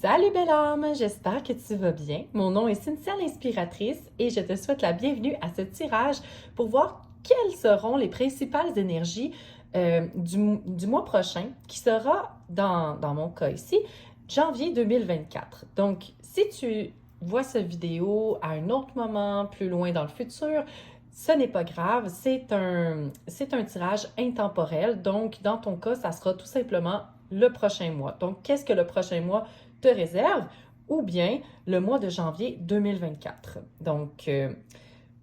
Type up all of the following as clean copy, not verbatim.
Salut belle âme, j'espère que tu vas bien. Mon nom est Cynthia l'inspiratrice et je te souhaite la bienvenue à ce tirage pour voir quelles seront les principales énergies du mois prochain, qui sera, dans mon cas ici, janvier 2024. Donc, si tu vois cette vidéo à un autre moment, plus loin dans le futur, ce n'est pas grave, c'est un tirage intemporel. Donc, dans ton cas, ça sera tout simplement le prochain mois. Donc, qu'est-ce que le prochain mois te réserve? Ou bien le mois de janvier 2024. Donc,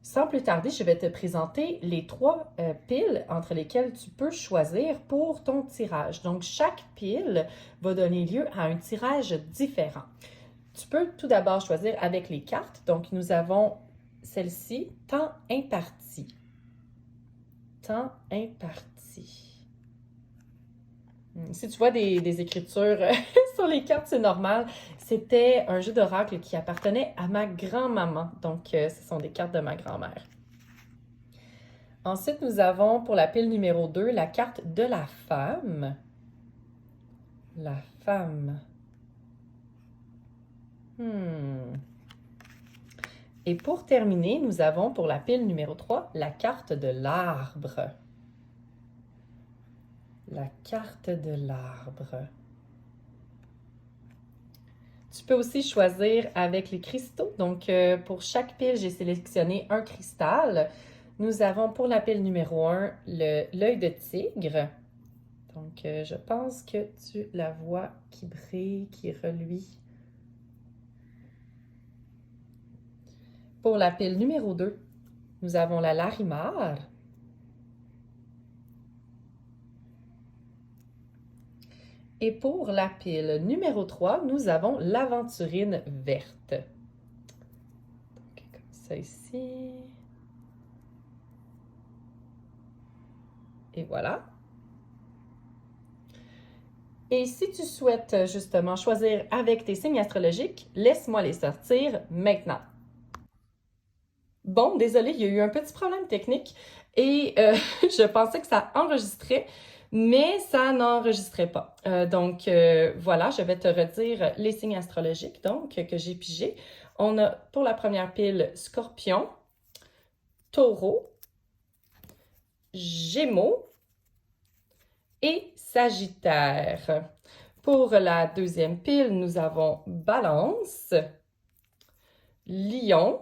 sans plus tarder, je vais te présenter les trois piles entre lesquelles tu peux choisir pour ton tirage. Donc, chaque pile va donner lieu à un tirage différent. Tu peux tout d'abord choisir avec les cartes. Donc, nous avons celle-ci, temps imparti. Temps imparti. Si tu vois des écritures sur les cartes, c'est normal. C'était un jeu d'oracle qui appartenait à ma grand-maman. Donc, ce sont des cartes de ma grand-mère. Ensuite, nous avons pour la pile numéro 2, la carte de la femme. La femme. Et pour terminer, nous avons pour la pile numéro 3, la carte de l'arbre. La carte de l'arbre. Tu peux aussi choisir avec les cristaux. Donc, pour chaque pile, j'ai sélectionné un cristal. Nous avons pour la pile numéro 1, l'œil de tigre. Donc, je pense que tu la vois qui brille, qui reluit. Pour la pile numéro 2, nous avons la larimar. Et pour la pile numéro 3, nous avons l'aventurine verte. Donc, comme ça ici. Et voilà. Et si tu souhaites justement choisir avec tes signes astrologiques, laisse-moi les sortir maintenant. Bon, désolé, il y a eu un petit problème technique et je pensais que ça enregistrait, mais ça n'enregistrait pas. Donc, voilà, je vais te redire les signes astrologiques donc que j'ai pigés. On a pour la première pile Scorpion, Taureau, Gémeaux et Sagittaire. Pour la deuxième pile, nous avons Balance, Lion,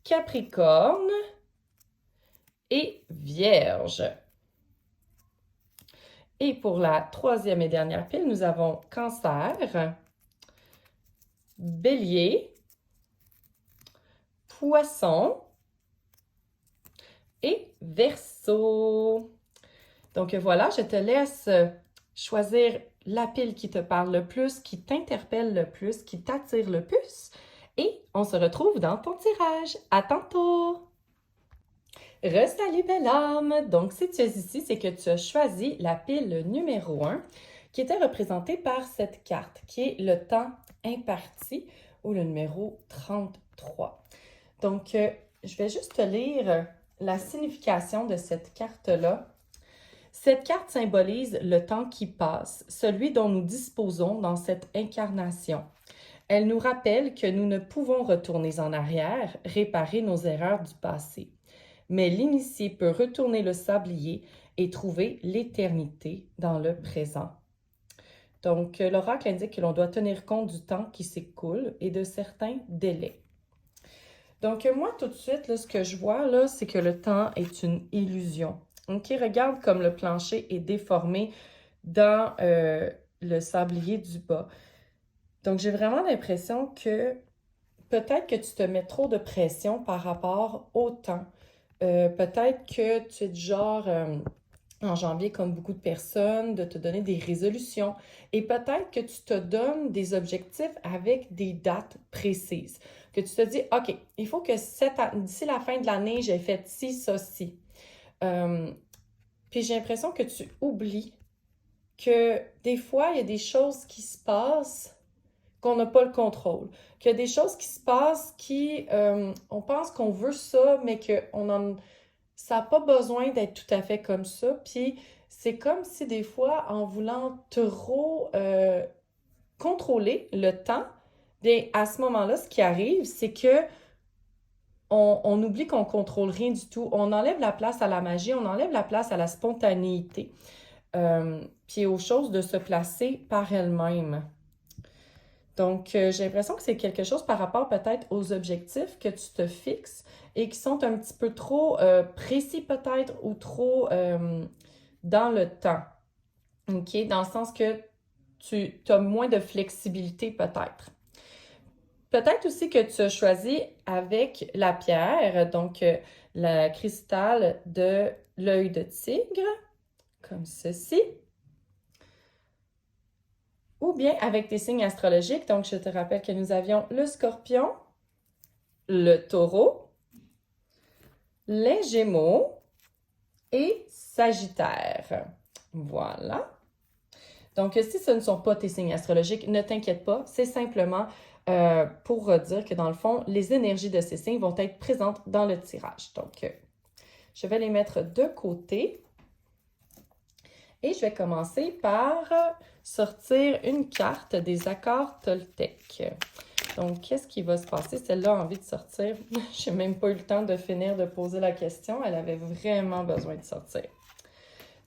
Capricorne et Vierge. Et pour la troisième et dernière pile, nous avons Cancer, Bélier, Poisson et Verseau. Donc voilà, je te laisse choisir la pile qui te parle le plus, qui t'interpelle le plus, qui t'attire le plus. Et on se retrouve dans ton tirage. À tantôt! Re-salut belle âme! Donc, si tu es ici, c'est que tu as choisi la pile numéro 1 qui était représentée par cette carte, qui est le temps imparti ou le numéro 33. Donc, je vais juste te lire la signification de cette carte-là. Cette carte symbolise le temps qui passe, celui dont nous disposons dans cette incarnation. Elle nous rappelle que nous ne pouvons retourner en arrière, réparer nos erreurs du passé. Mais l'initié peut retourner le sablier et trouver l'éternité dans le présent. Donc, l'oracle indique que l'on doit tenir compte du temps qui s'écoule et de certains délais. Donc, moi, tout de suite, là, ce que je vois, là, c'est que le temps est une illusion. OK, regarde comme le plancher est déformé dans le sablier du bas. Donc, j'ai vraiment l'impression que peut-être que tu te mets trop de pression par rapport au temps. Peut-être que tu es du genre, en janvier, comme beaucoup de personnes, de te donner des résolutions. Et peut-être que tu te donnes des objectifs avec des dates précises. Que tu te dis, OK, il faut que d'ici la fin de l'année, j'ai fait ci, ça, ci. Puis j'ai l'impression que tu oublies que des fois, il y a des choses qui se passent qu'on n'a pas le contrôle. Qu'il y a des choses qui se passent qui, on pense qu'on veut ça, mais que ça n'a pas besoin d'être tout à fait comme ça. Puis c'est comme si des fois, en voulant trop contrôler le temps, bien, à ce moment-là, ce qui arrive, c'est que on oublie qu'on contrôle rien du tout. On enlève la place à la magie, on enlève la place à la spontanéité, puis aux choses de se placer par elles-mêmes. Donc, j'ai l'impression que c'est quelque chose par rapport peut-être aux objectifs que tu te fixes et qui sont un petit peu trop précis peut-être ou trop dans le temps. OK? Dans le sens que tu as moins de flexibilité peut-être. Peut-être aussi que tu as choisi avec la pierre, donc la cristal de l'œil de tigre, comme ceci. Ou bien avec tes signes astrologiques. Donc, je te rappelle que nous avions le Scorpion, le Taureau, les Gémeaux et Sagittaire. Voilà. Donc, si ce ne sont pas tes signes astrologiques, ne t'inquiète pas. C'est simplement pour dire que dans le fond, les énergies de ces signes vont être présentes dans le tirage. Donc, je vais les mettre de côté. Et je vais commencer par sortir une carte des accords Toltec. Donc, qu'est-ce qui va se passer? Celle-là a envie de sortir. Je n'ai même pas eu le temps de finir de poser la question. Elle avait vraiment besoin de sortir.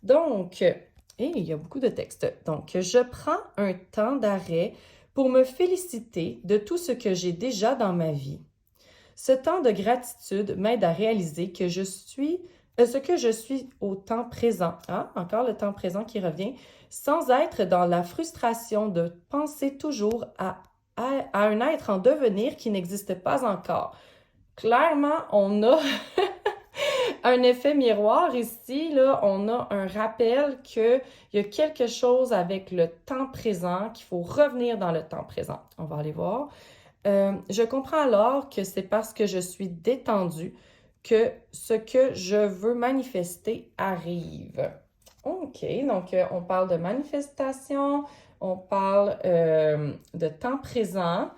Donc, et il y a beaucoup de textes. Donc, je prends un temps d'arrêt pour me féliciter de tout ce que j'ai déjà dans ma vie. Ce temps de gratitude m'aide à réaliser que je suis ce que je suis au temps présent, hein? Encore le temps présent qui revient, sans être dans la frustration de penser toujours à un être en devenir qui n'existe pas encore. Clairement, on a un effet miroir ici, là, on a un rappel qu'il y a quelque chose avec le temps présent, qu'il faut revenir dans le temps présent. On va aller voir. Je comprends alors que c'est parce que je suis détendue que ce que je veux manifester arrive. OK, donc on parle de manifestation, on parle de temps présent.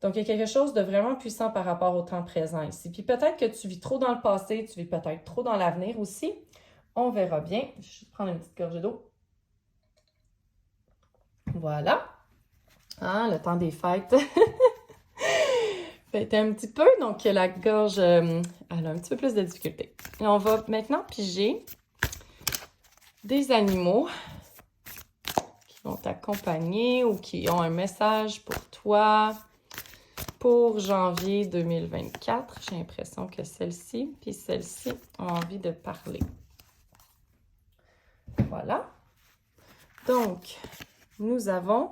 Donc, il y a quelque chose de vraiment puissant par rapport au temps présent ici. Puis peut-être que tu vis trop dans le passé, tu vis peut-être trop dans l'avenir aussi. On verra bien. Je vais prendre une petite gorgée d'eau. Voilà. Ah, le temps des fêtes. Fêter un petit peu, donc la gorge, elle a un petit peu plus de difficulté. Et on va maintenant piger des animaux qui vont t'accompagner ou qui ont un message pour toi pour janvier 2024. J'ai l'impression que celle-ci puis celle-ci ont envie de parler. Voilà. Donc, nous avons...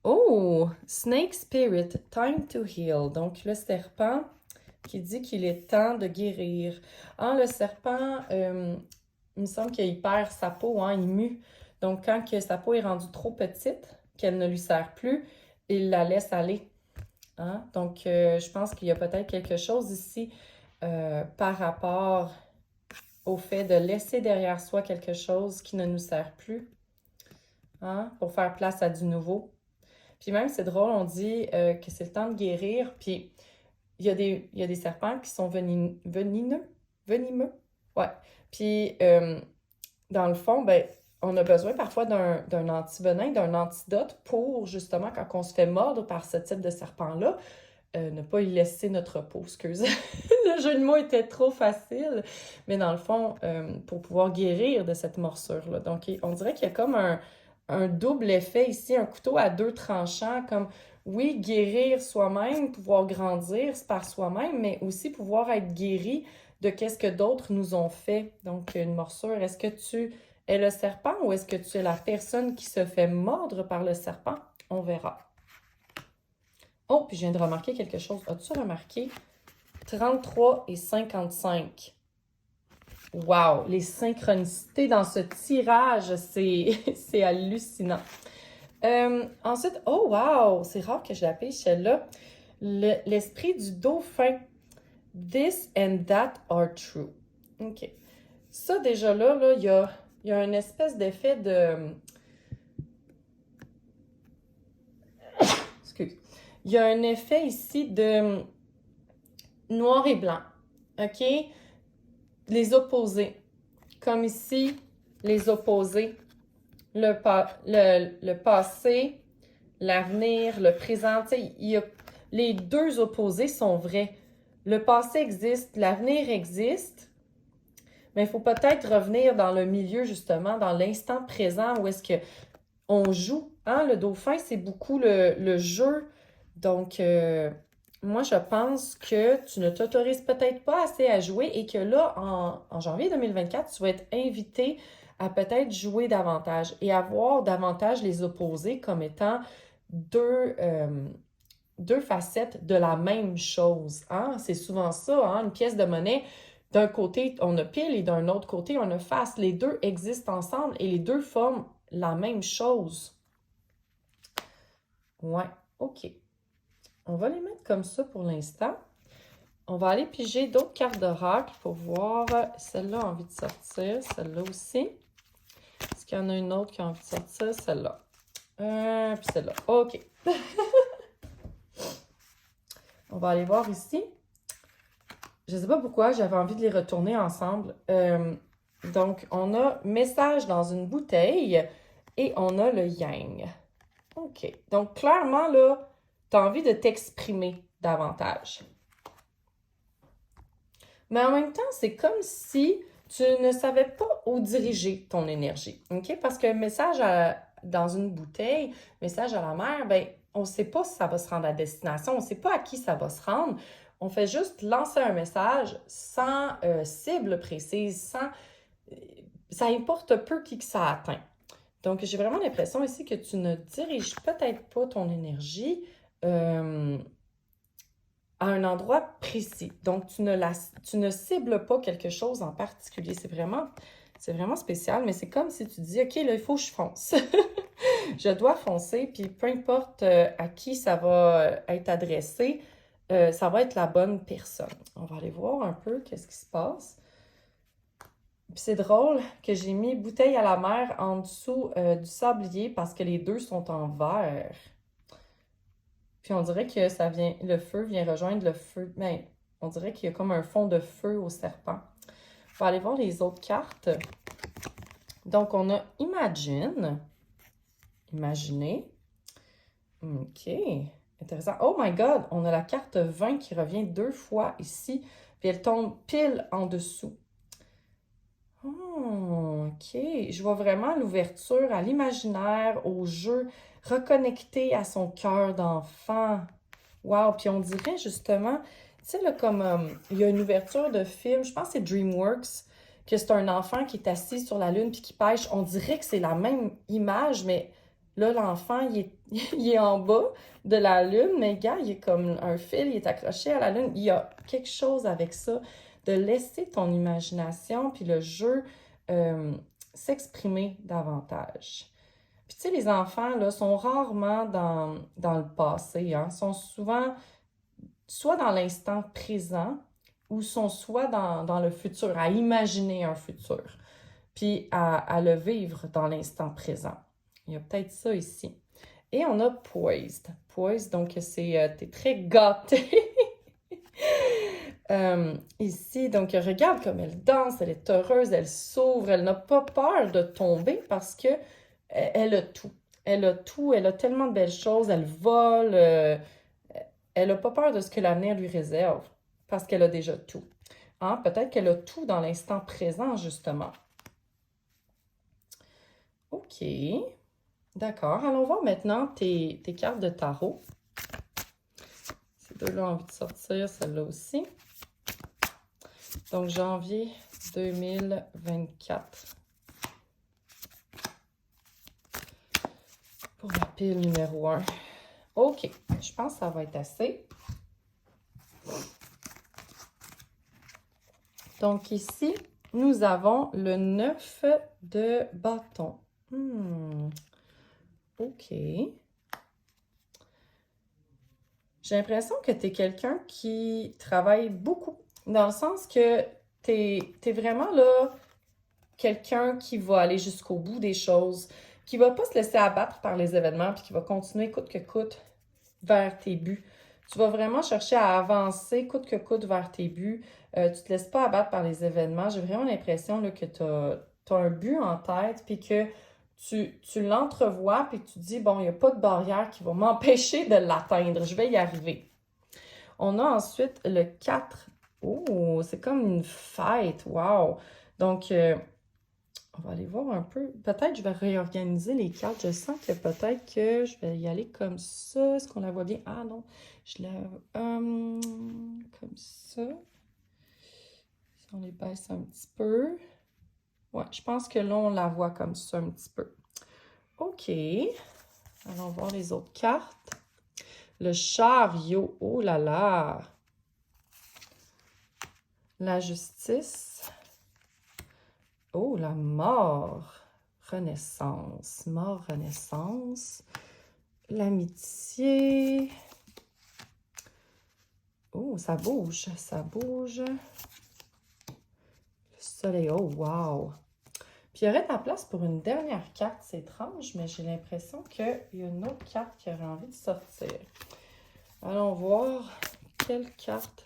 Oh! Snake Spirit, time to heal. Donc, le serpent qui dit qu'il est temps de guérir. Ah, le serpent, il me semble qu'il perd sa peau, hein, il mue. Donc, quand que sa peau est rendue trop petite, qu'elle ne lui sert plus, il la laisse aller. Hein? Donc, je pense qu'il y a peut-être quelque chose ici par rapport au fait de laisser derrière soi quelque chose qui ne nous sert plus, hein? Pour faire place à du nouveau. Puis même, c'est drôle, on dit que c'est le temps de guérir, puis il y a des serpents qui sont venimeux. Ouais. Puis, dans le fond, ben, on a besoin parfois d'un antivenin, d'un antidote pour, justement, quand on se fait mordre par ce type de serpent-là, ne pas y laisser notre peau, excuse. Le jeu de mots était trop facile, mais dans le fond, pour pouvoir guérir de cette morsure-là. Donc, on dirait qu'il y a comme un double effet ici, un couteau à deux tranchants, comme, oui, guérir soi-même, pouvoir grandir par soi-même, mais aussi pouvoir être guéri de qu'est-ce que d'autres nous ont fait. Donc, une morsure, est-ce que tu es le serpent ou est-ce que tu es la personne qui se fait mordre par le serpent? On verra. Oh, puis je viens de remarquer quelque chose. As-tu remarqué? 33 et 55. Wow! Les synchronicités dans ce tirage, c'est hallucinant. Ensuite, oh wow! C'est rare que je la pêche celle-là. L'esprit du dauphin. This and that are true. OK. Ça, déjà là, il y a une espèce d'effet de... Excuse. Il y a un effet ici de noir et blanc. OK? Les opposés. Comme ici, les opposés. Le passé, l'avenir, le présent. Tu sais, les deux opposés sont vrais. Le passé existe, l'avenir existe, mais il faut peut-être revenir dans le milieu, justement, dans l'instant présent où est-ce que on joue. Hein? Le dauphin, c'est beaucoup le jeu. Donc, moi, je pense que tu ne t'autorises peut-être pas assez à jouer et que là, en janvier 2024, tu vas être invité à peut-être jouer davantage et à voir davantage les opposés comme étant deux facettes de la même chose. Hein? C'est souvent ça, hein? Une pièce de monnaie. D'un côté, on a pile et d'un autre côté, on a face. Les deux existent ensemble et les deux forment la même chose. Ouais, OK. On va les mettre comme ça pour l'instant. On va aller piger d'autres cartes d'oracle pour voir. Celle-là a envie de sortir, celle-là aussi. Est-ce qu'il y en a une autre qui a envie de sortir? Celle-là. Puis celle-là. OK. On va aller voir ici. Je ne sais pas pourquoi, j'avais envie de les retourner ensemble. Donc, on a message dans une bouteille et on a le yang. OK. Donc, clairement, là, tu as envie de t'exprimer davantage. Mais en même temps, c'est comme si tu ne savais pas où diriger ton énergie. OK? Parce que message dans une bouteille, message à la mer, ben, on ne sait pas si ça va se rendre à destination, on ne sait pas à qui ça va se rendre. On fait juste lancer un message sans cible précise, sans... ça importe peu qui que ça atteint. Donc, j'ai vraiment l'impression ici que tu ne diriges peut-être pas ton énergie à un endroit précis. Donc, tu ne cibles pas quelque chose en particulier. C'est vraiment spécial, mais c'est comme si tu dis, OK, là, il faut que je fonce. Je dois foncer, puis peu importe à qui ça va être adressé, ça va être la bonne personne. On va aller voir un peu qu'est-ce qui se passe. Puis c'est drôle que j'ai mis bouteille à la mer en dessous du sablier parce que les deux sont en vert. Puis on dirait que le feu vient rejoindre le feu. Mais on dirait qu'il y a comme un fond de feu au serpent. On va aller voir les autres cartes. Donc, on a Imagine. Imaginer. OK. Intéressant. Oh my God! On a la carte 20 qui revient 2 fois ici. Puis elle tombe pile en dessous. Oh, OK. Je vois vraiment l'ouverture à l'imaginaire, au jeu, reconnecter à son cœur d'enfant. Wow! Puis on dirait justement, tu sais, là, comme il y a une ouverture de film, je pense que c'est DreamWorks, que c'est un enfant qui est assis sur la lune puis qui pêche. On dirait que c'est la même image, mais là, l'enfant, il est en bas de la lune, mais gars, il est comme un fil, il est accroché à la lune. Il y a quelque chose avec ça, de laisser ton imagination puis le jeu s'exprimer davantage. Puis tu sais, les enfants, là, sont rarement dans le passé, hein, sont souvent soit dans l'instant présent ou sont soit dans le futur, à imaginer un futur, puis à le vivre dans l'instant présent. Il y a peut-être ça ici. Et on a Poised. Poised, donc t'es très gâté. Ici, donc regarde comme elle danse, elle est heureuse, elle s'ouvre, elle n'a pas peur de tomber parce que elle a tout. Elle a tout, elle a tellement de belles choses, elle vole, elle n'a pas peur de ce que l'avenir lui réserve parce qu'elle a déjà tout. Hein? Peut-être qu'elle a tout dans l'instant présent, justement. OK. D'accord. Allons voir maintenant tes cartes de tarot. Ces deux-là ont envie de sortir, celle-là aussi. Donc, janvier 2024. Pour la pile numéro 1. OK. Je pense que ça va être assez. Donc, ici, nous avons le 9 de bâton. OK. J'ai l'impression que tu es quelqu'un qui travaille beaucoup. Dans le sens que tu es vraiment là, quelqu'un qui va aller jusqu'au bout des choses, qui va pas se laisser abattre par les événements, puis qui va continuer coûte que coûte vers tes buts. Tu vas vraiment chercher à avancer coûte que coûte vers tes buts. Tu te laisses pas abattre par les événements. J'ai vraiment l'impression là, que tu as un but en tête, puis que tu l'entrevois, puis tu dis, bon, il n'y a pas de barrière qui va m'empêcher de l'atteindre. Je vais y arriver. On a ensuite le 4. Oh, c'est comme une fête. Wow! Donc, on va aller voir un peu. Peut-être je vais réorganiser les cartes. Je sens que peut-être que je vais y aller comme ça. Est-ce qu'on la voit bien? Ah non, je la... comme ça. Si on les baisse un petit peu. Ouais, je pense que là, on la voit comme ça un petit peu. OK. Allons voir les autres cartes. Le chariot. Oh là là! La justice. Oh, la mort. Renaissance. Mort, renaissance. L'amitié. Oh, ça bouge. Ça bouge. Le soleil. Oh, wow! Puis il y aurait de la place pour une dernière carte. C'est étrange, mais j'ai l'impression qu'il y a une autre carte qui aurait envie de sortir. Allons voir quelle carte.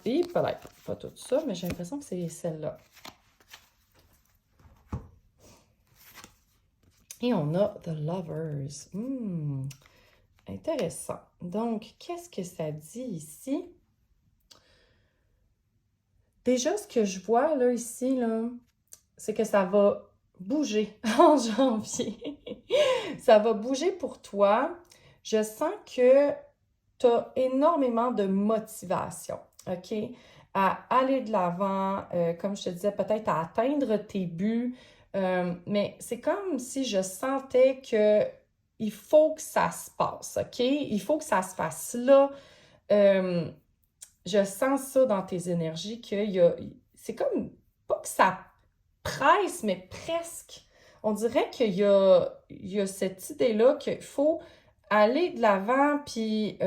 Et peut-être pas tout ça, mais j'ai l'impression que c'est celle-là. Et on a The Lovers. Intéressant. Donc, qu'est-ce que ça dit ici? Déjà, ce que je vois là, ici, là, c'est que ça va bouger en janvier. Ça va bouger pour toi. Je sens que tu as énormément de motivation, OK? À aller de l'avant, comme je te disais, peut-être à atteindre tes buts. Mais c'est comme si je sentais que il faut que ça se passe, OK? Il faut que ça se fasse là. Je sens ça dans tes énergies, c'est comme, pas que ça presse, mais presque. On dirait il y a cette idée-là qu'il faut aller de l'avant, puis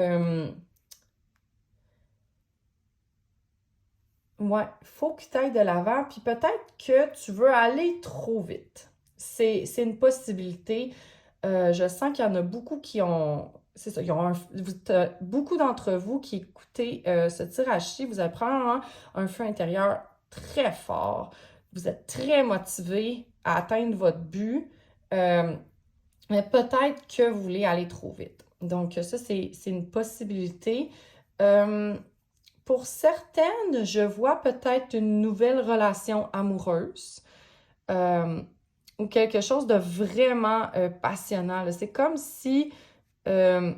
ouais, il faut que tu ailles de l'avant, puis peut-être que tu veux aller trop vite. C'est une possibilité. Je sens qu'il y en a beaucoup qui ont... C'est ça, beaucoup d'entre vous qui écoutez ce tirage-ci, vous avez probablement un feu intérieur très fort. Vous êtes très motivé à atteindre votre but, mais peut-être que vous voulez aller trop vite. Donc ça, c'est une possibilité. Pour certaines, je vois peut-être une nouvelle relation amoureuse ou quelque chose de vraiment passionnant. C'est comme si il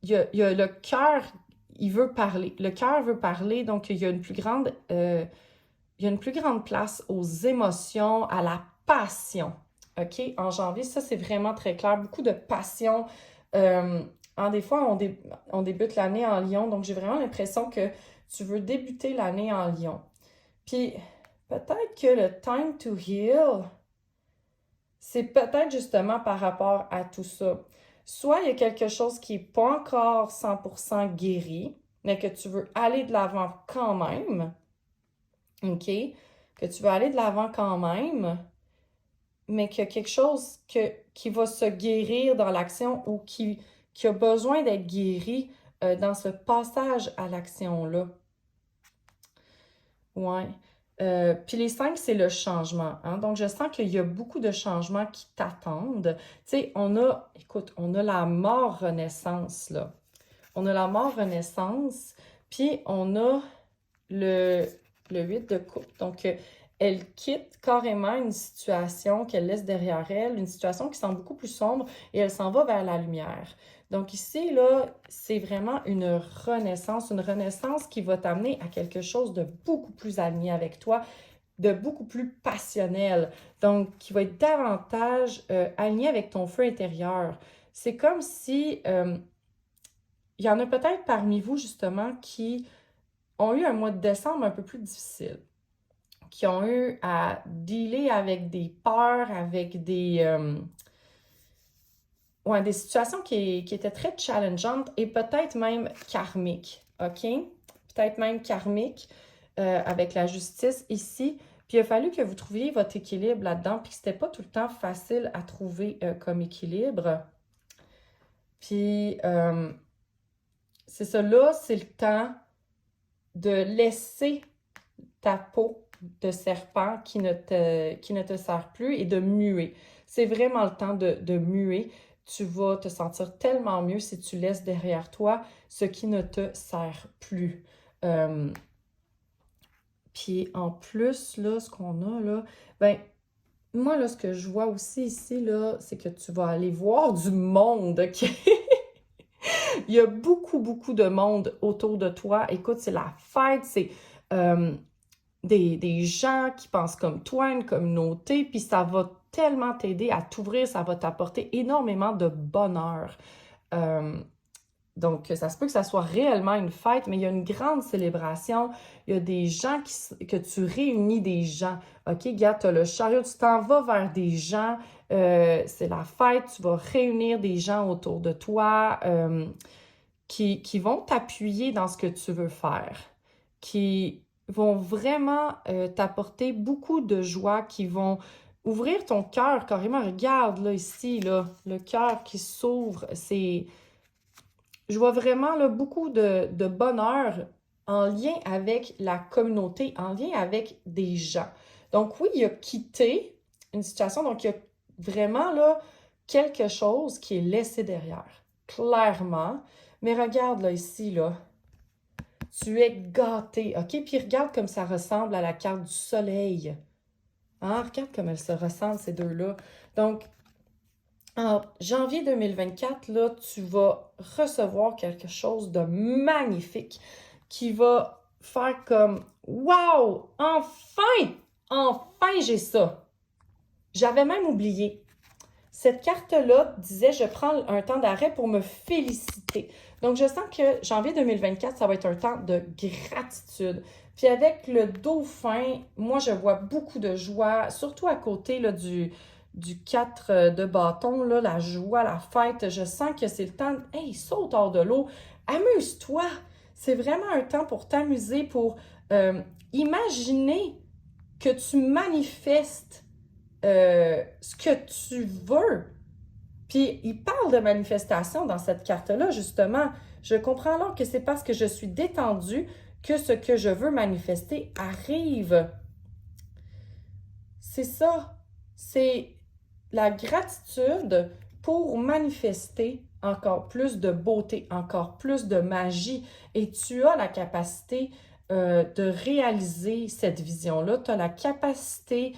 y a le cœur, il veut parler. Le cœur veut parler, donc il y a une plus grande, il y a une plus grande place aux émotions, à la passion. OK? En janvier, ça, c'est vraiment très clair. Beaucoup de passion. Des fois, on débute l'année en Lion, donc j'ai vraiment l'impression que tu veux débuter l'année en Lion. Puis, peut-être que le time to heal, c'est peut-être justement par rapport à tout ça. Soit il y a quelque chose qui n'est pas encore 100% guéri, mais que tu veux aller de l'avant quand même, OK? Que tu veux aller de l'avant quand même, mais qu'il y a quelque chose qui va se guérir dans l'action ou qui a besoin d'être guéri dans ce passage à l'action-là. Ouais. Puis les 5, c'est le changement. Hein? Donc, je sens qu'il y a beaucoup de changements qui t'attendent. Tu sais, écoute, on a la mort-renaissance, là. On a la mort-renaissance, puis on a le 8 de coupe. Donc, elle quitte carrément une situation qu'elle laisse derrière elle, une situation qui semble beaucoup plus sombre, et elle s'en va vers la lumière. Donc ici, là, c'est vraiment une renaissance qui va t'amener à quelque chose de beaucoup plus aligné avec toi, de beaucoup plus passionnel, donc qui va être davantage aligné avec ton feu intérieur. C'est comme si il y en a peut-être parmi vous, justement, qui ont eu un mois de décembre un peu plus difficile, qui ont eu à dealer avec des peurs, avec des situations qui étaient très challengeantes et peut-être même karmiques, OK? Peut-être même karmiques avec la justice ici. Puis il a fallu que vous trouviez votre équilibre là-dedans, puis que c'était pas tout le temps facile à trouver comme équilibre. Puis c'est ça, là, c'est le temps de laisser ta peau de serpent qui ne te sert plus et de muer. C'est vraiment le temps de muer. Tu vas te sentir tellement mieux si tu laisses derrière toi ce qui ne te sert plus. Puis en plus, là, ce qu'on a là, ben moi, là, ce que je vois aussi ici, là, c'est que tu vas aller voir du monde, OK? Il y a beaucoup, beaucoup de monde autour de toi. Écoute, c'est la fête, c'est des gens qui pensent comme toi, une communauté, puis ça va tellement t'aider à t'ouvrir, ça va t'apporter énormément de bonheur. Donc, ça se peut que ça soit réellement une fête, mais il y a une grande célébration. Il y a des gens que tu réunis des gens. OK, gars, tu as le chariot, tu t'en vas vers des gens. C'est la fête, tu vas réunir des gens autour de toi qui vont t'appuyer dans ce que tu veux faire, qui vont vraiment t'apporter beaucoup de joie, qui vont ouvrir ton cœur carrément. Regarde, là, ici, là, le cœur qui s'ouvre, c'est... Je vois vraiment là, beaucoup de bonheur en lien avec la communauté, en lien avec des gens. Donc oui, il a quitté une situation, donc il y a vraiment là quelque chose qui est laissé derrière, clairement. Mais regarde là ici, là, tu es gâté, OK? Puis regarde comme ça ressemble à la carte du soleil. Hein? Regarde comme elles se ressemblent, ces deux-là. Donc, en janvier 2024, là, tu vas recevoir quelque chose de magnifique qui va faire comme wow, enfin, enfin j'ai ça. J'avais même oublié. Cette carte-là disait je prends un temps d'arrêt pour me féliciter. Donc je sens que janvier 2024, ça va être un temps de gratitude. Puis avec le dauphin, moi je vois beaucoup de joie, surtout à côté là, du 4 de bâton, là, la joie, la fête. Je sens que c'est le temps, hey, saute hors de l'eau, amuse-toi. C'est vraiment un temps pour t'amuser, pour imaginer que tu manifestes ce que tu veux. Puis il parle de manifestation dans cette carte-là, justement. Je comprends alors que c'est parce que je suis détendue que ce que je veux manifester arrive. C'est ça. C'est la gratitude pour manifester encore plus de beauté, encore plus de magie. Et tu as la capacité de réaliser cette vision-là. Tu as la capacité,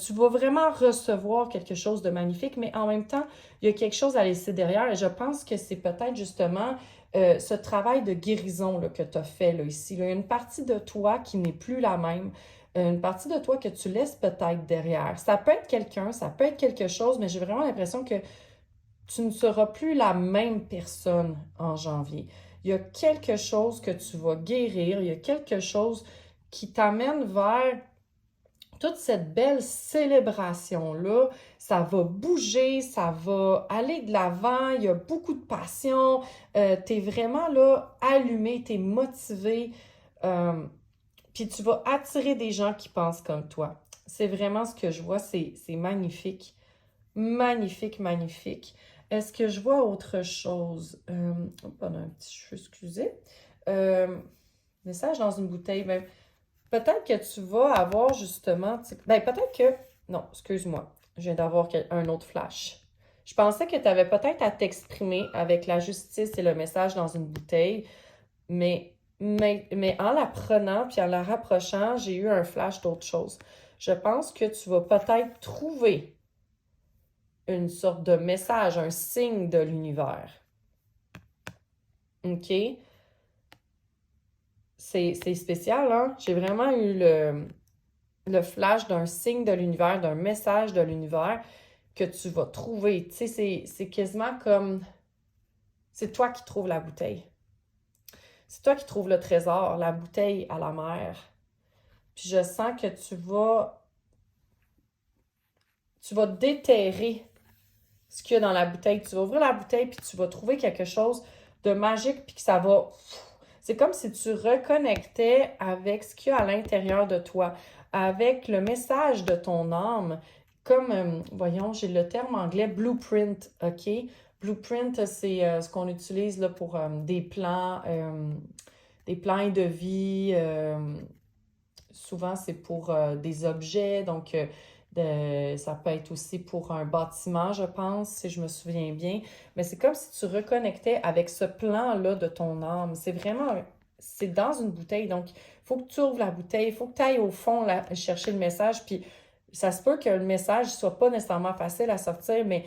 tu vas vraiment recevoir quelque chose de magnifique, mais en même temps, il y a quelque chose à laisser derrière. Et je pense que c'est peut-être justement ce travail de guérison là, que tu as fait là, ici. Là. Il y a une partie de toi qui n'est plus la même, une partie de toi que tu laisses peut-être derrière. Ça peut être quelqu'un, ça peut être quelque chose, mais j'ai vraiment l'impression que tu ne seras plus la même personne en janvier. Il y a quelque chose que tu vas guérir, il y a quelque chose qui t'amène vers toute cette belle célébration-là. Ça va bouger, ça va aller de l'avant, il y a beaucoup de passion, tu es vraiment là allumé, tu es motivé. Puis tu vas attirer des gens qui pensent comme toi. C'est vraiment ce que je vois, c'est magnifique. Magnifique, magnifique. Est-ce que je vois autre chose? On a un petit cheveu, excusez. Message dans une bouteille. Ben, peut-être que tu vas avoir justement... Ben, peut-être que... Non, excuse-moi. Je viens d'avoir un autre flash. Je pensais que tu avais peut-être à t'exprimer avec la justice et le message dans une bouteille, mais en la prenant puis en la rapprochant, j'ai eu un flash d'autre chose. Je pense que tu vas peut-être trouver une sorte de message, un signe de l'univers. OK? C'est spécial, hein? J'ai vraiment eu le flash d'un signe de l'univers, d'un message de l'univers que tu vas trouver. Tu sais, c'est quasiment comme... C'est toi qui trouves la bouteille. C'est toi qui trouves le trésor, la bouteille à la mer. Puis je sens que tu vas déterrer ce qu'il y a dans la bouteille. Tu vas ouvrir la bouteille, puis tu vas trouver quelque chose de magique, puis que ça va... C'est comme si tu reconnectais avec ce qu'il y a à l'intérieur de toi, avec le message de ton âme. Comme, voyons, j'ai le terme anglais blueprint, OK? Blueprint, c'est ce qu'on utilise là, pour des plans de vie, souvent, c'est pour des objets, donc ça peut être aussi pour un bâtiment, je pense, si je me souviens bien. Mais c'est comme si tu reconnectais avec ce plan-là de ton âme. C'est dans une bouteille, donc il faut que tu ouvres la bouteille, il faut que tu ailles au fond chercher le message, puis ça se peut que le message soit pas nécessairement facile à sortir, mais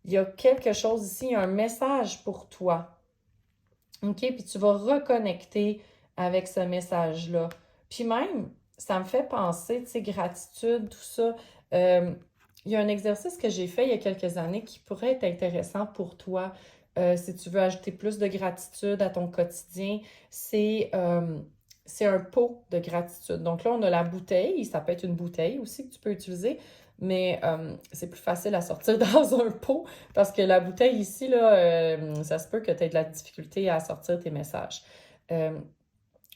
il y a quelque chose ici, il y a un message pour toi. OK? Puis tu vas reconnecter avec ce message-là. Puis même, ça me fait penser, tu sais, gratitude, tout ça. Il y a un exercice que j'ai fait il y a quelques années qui pourrait être intéressant pour toi. Si tu veux ajouter plus de gratitude à ton quotidien, c'est un pot de gratitude. Donc là, on a la bouteille. Ça peut être une bouteille aussi que tu peux utiliser, mais c'est plus facile à sortir dans un pot. Parce que la bouteille ici, là, ça se peut que tu aies de la difficulté à sortir tes messages. Euh,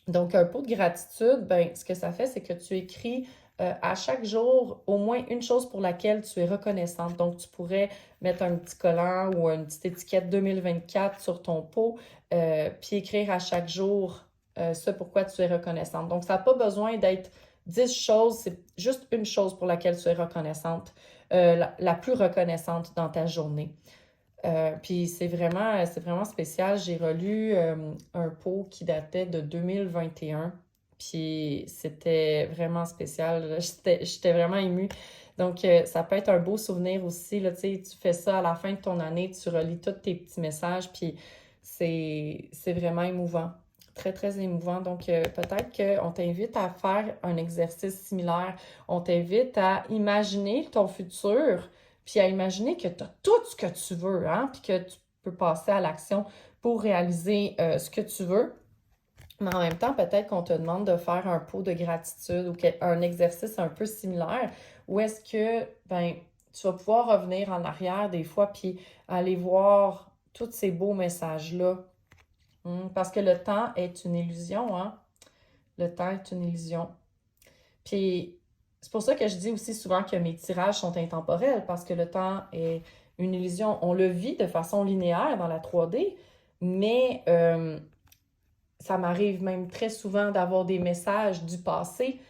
donc, un pot de gratitude, ben, ce que ça fait, c'est que tu écris à chaque jour au moins une chose pour laquelle tu es reconnaissante. Donc, tu pourrais mettre un petit collant ou une petite étiquette 2024 sur ton pot, puis écrire à chaque jour ce pourquoi tu es reconnaissante. Donc, ça n'a pas besoin d'être 10 choses, c'est juste une chose pour laquelle tu es reconnaissante, la plus reconnaissante dans ta journée. Puis c'est vraiment spécial. J'ai relu un pot qui datait de 2021. Puis c'était vraiment spécial. J'étais vraiment émue. Donc, ça peut être un beau souvenir aussi. Là, tu sais, tu fais ça à la fin de ton année, tu relis tous tes petits messages, puis c'est vraiment émouvant. Très, très émouvant. Donc, peut-être qu'on t'invite à faire un exercice similaire. On t'invite à imaginer ton futur puis à imaginer que tu as tout ce que tu veux, hein, puis que tu peux passer à l'action pour réaliser ce que tu veux. Mais en même temps, peut-être qu'on te demande de faire un pot de gratitude ou un exercice un peu similaire où est-ce que ben, tu vas pouvoir revenir en arrière des fois puis aller voir tous ces beaux messages-là. Parce que le temps est une illusion, hein? Le temps est une illusion. Puis c'est pour ça que je dis aussi souvent que mes tirages sont intemporels, parce que le temps est une illusion. On le vit de façon linéaire dans la 3D, mais ça m'arrive même très souvent d'avoir des messages du passé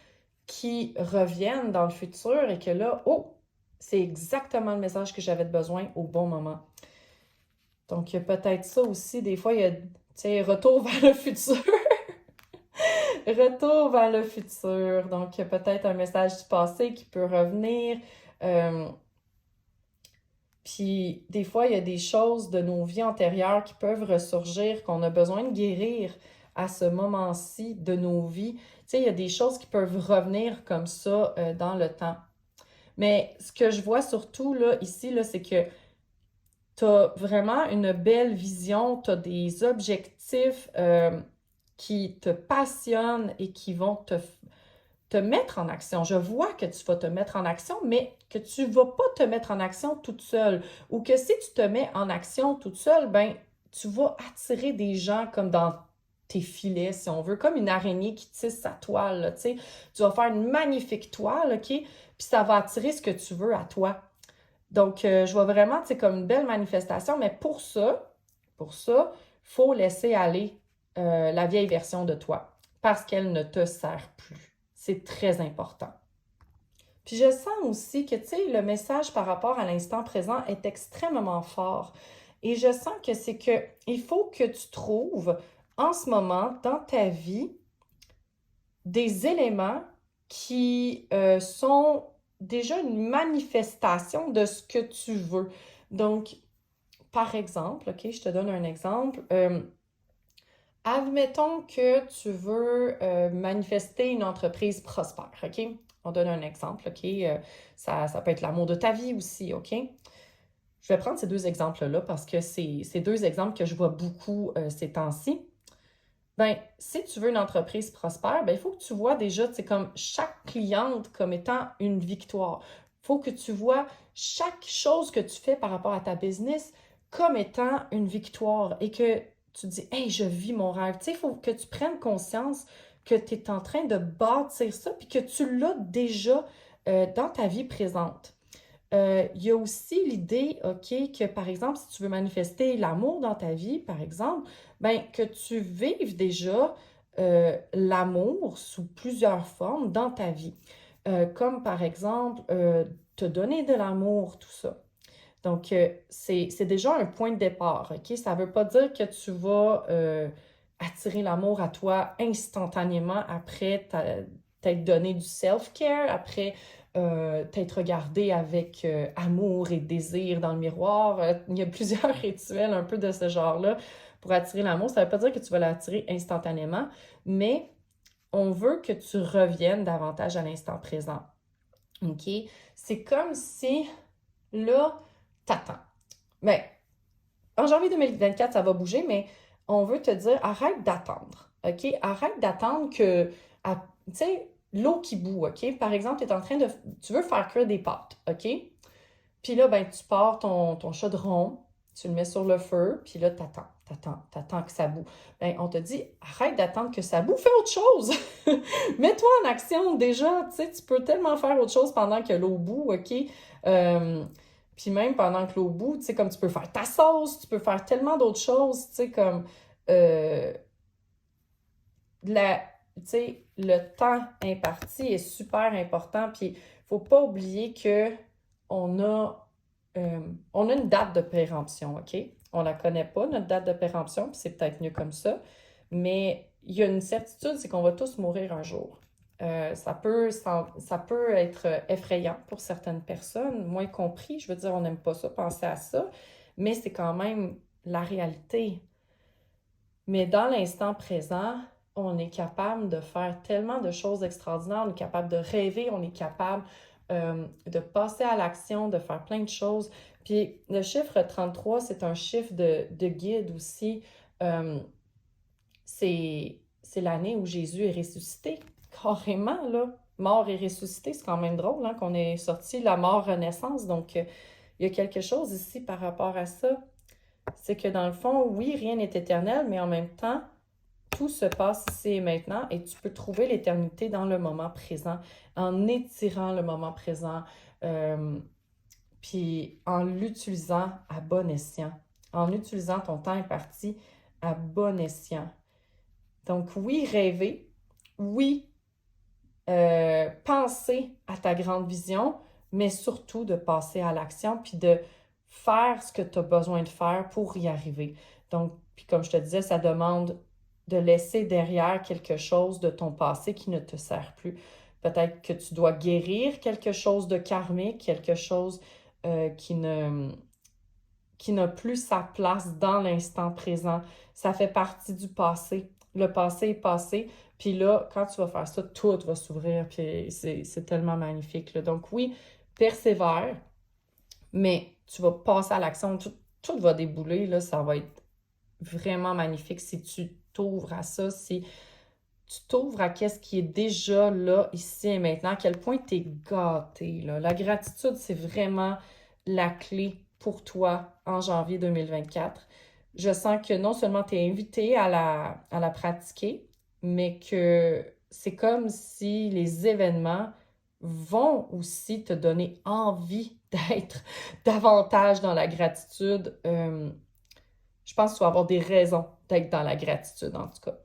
qui reviennent dans le futur et que là, oh, c'est exactement le message que j'avais besoin au bon moment. Donc, il y a peut-être ça aussi. Des fois, il y a, tu sais, retour vers le futur. Retour vers le futur. Donc, peut-être un message du passé qui peut revenir. Euh, Puis, des fois, il y a des choses de nos vies antérieures qui peuvent ressurgir, qu'on a besoin de guérir à ce moment-ci de nos vies. Tu sais, il y a des choses qui peuvent revenir comme ça dans le temps. Mais ce que je vois surtout là, ici, là, c'est que tu as vraiment une belle vision, tu as des objectifs qui te passionnent et qui vont te mettre en action. Je vois que tu vas te mettre en action, mais que tu ne vas pas te mettre en action toute seule. Ou que si tu te mets en action toute seule, ben, tu vas attirer des gens comme dans tes filets, si on veut, comme une araignée qui tisse sa toile, là, tu sais. Tu vas faire une magnifique toile, OK? Puis ça va attirer ce que tu veux à toi. Donc, je vois vraiment, tu sais, comme une belle manifestation, mais pour ça, il faut laisser aller la vieille version de toi parce qu'elle ne te sert plus. C'est très important. Puis je sens aussi que, tu sais, le message par rapport à l'instant présent est extrêmement fort. Et je sens que c'est que il faut que tu trouves en ce moment dans ta vie des éléments qui sont déjà une manifestation de ce que tu veux. Donc, par exemple, OK, je te donne un exemple. Admettons que tu veux manifester une entreprise prospère, OK? On donne un exemple, OK? Ça peut être l'amour de ta vie aussi, OK? Je vais prendre ces deux exemples-là parce que c'est deux exemples que je vois beaucoup ces temps-ci. Ben, si tu veux une entreprise prospère, ben, il faut que tu vois déjà, c'est comme chaque cliente comme étant une victoire. Il faut que tu vois chaque chose que tu fais par rapport à ta business comme étant une victoire et que tu dis, hey, je vis mon rêve. Tu sais, il faut que tu prennes conscience que tu es en train de bâtir ça puis que tu l'as déjà dans ta vie présente. Il y a aussi l'idée, OK, que par exemple, si tu veux manifester l'amour dans ta vie, par exemple, ben que tu vives déjà l'amour sous plusieurs formes dans ta vie. Comme par exemple, te donner de l'amour, tout ça. Donc, c'est déjà un point de départ, OK? Ça ne veut pas dire que tu vas attirer l'amour à toi instantanément après t'être donné du self-care, après t'être regardé avec amour et désir dans le miroir. Il y a plusieurs rituels un peu de ce genre-là pour attirer l'amour. Ça ne veut pas dire que tu vas l'attirer instantanément, mais on veut que tu reviennes davantage à l'instant présent. OK? C'est comme si, là, t'attends. Ben, en janvier 2024, ça va bouger, mais on veut te dire, arrête d'attendre, OK? Arrête d'attendre que, tu sais, l'eau qui bout, OK? Par exemple, tu veux faire cuire des pâtes, OK? Puis là, ben, tu pars ton chaudron, tu le mets sur le feu, puis là, t'attends que ça bout. Ben, on te dit, arrête d'attendre que ça bout, fais autre chose! Mets-toi en action déjà, tu sais, tu peux tellement faire autre chose pendant que l'eau bout, OK? Puis même pendant que l'eau bout, tu sais, comme tu peux faire ta sauce, tu peux faire tellement d'autres choses, tu sais, comme euh, la, tu sais, le temps imparti est super important, puis il faut pas oublier que on a, on a une date de péremption, OK? On la connaît pas, notre date de péremption, puis c'est peut-être mieux comme ça, mais il y a une certitude, c'est qu'on va tous mourir un jour. Ça peut être effrayant pour certaines personnes, moi y compris. Je veux dire, on n'aime pas ça, penser à ça, mais c'est quand même la réalité. Mais dans l'instant présent, on est capable de faire tellement de choses extraordinaires, on est capable de rêver, on est capable de passer à l'action, de faire plein de choses. Puis le chiffre 33, c'est un chiffre de guide aussi. Euh, c'est l'année où Jésus est ressuscité, carrément, là. Mort et ressuscité, c'est quand même drôle, hein, qu'on ait sorti la mort-renaissance. Donc, il y a quelque chose ici par rapport à ça. C'est que dans le fond, oui, rien n'est éternel, mais en même temps, tout se passe ici et maintenant et tu peux trouver l'éternité dans le moment présent, en étirant le moment présent, euh, puis en l'utilisant à bon escient, en utilisant ton temps imparti à bon escient. Donc oui, rêver, oui, penser à ta grande vision, mais surtout de passer à l'action, puis de faire ce que tu as besoin de faire pour y arriver. Donc, puis comme je te disais, ça demande de laisser derrière quelque chose de ton passé qui ne te sert plus. Peut-être que tu dois guérir quelque chose de karmique, quelque chose qui n'a plus sa place dans l'instant présent. Ça fait partie du passé. Le passé est passé. Puis là, quand tu vas faire ça, tout va s'ouvrir. Puis c'est tellement magnifique, là. Donc oui, persévère, mais tu vas passer à l'action. Tout va débouler, là. Ça va être vraiment magnifique si tu t'ouvres à ça, si tu t'ouvres à qu'est-ce qui est déjà là, ici et maintenant, à quel point tu es gâté, là. La gratitude, c'est vraiment la clé pour toi en janvier 2024. Je sens que non seulement tu es invité à la pratiquer, mais que c'est comme si les événements vont aussi te donner envie d'être davantage dans la gratitude. Je pense que tu vas avoir des raisons d'être dans la gratitude, en tout cas.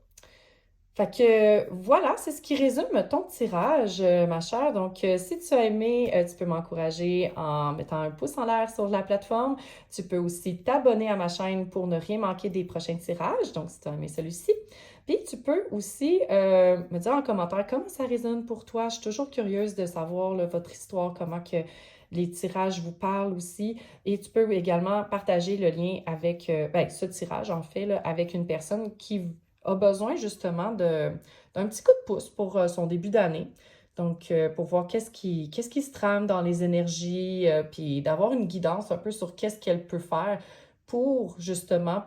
Fait que voilà, c'est ce qui résume ton tirage, ma chère. Donc, si tu as aimé, tu peux m'encourager en mettant un pouce en l'air sur la plateforme. Tu peux aussi t'abonner à ma chaîne pour ne rien manquer des prochains tirages. Donc, si tu as aimé celui-ci. Puis, tu peux aussi me dire en commentaire comment ça résonne pour toi. Je suis toujours curieuse de savoir là, votre histoire, comment que les tirages vous parlent aussi. Et tu peux également partager le lien avec ce tirage, en fait, là, avec une personne qui a besoin justement d'un petit coup de pouce pour son début d'année. Donc, pour voir qu'est-ce qui se trame dans les énergies, puis d'avoir une guidance un peu sur qu'est-ce qu'elle peut faire pour justement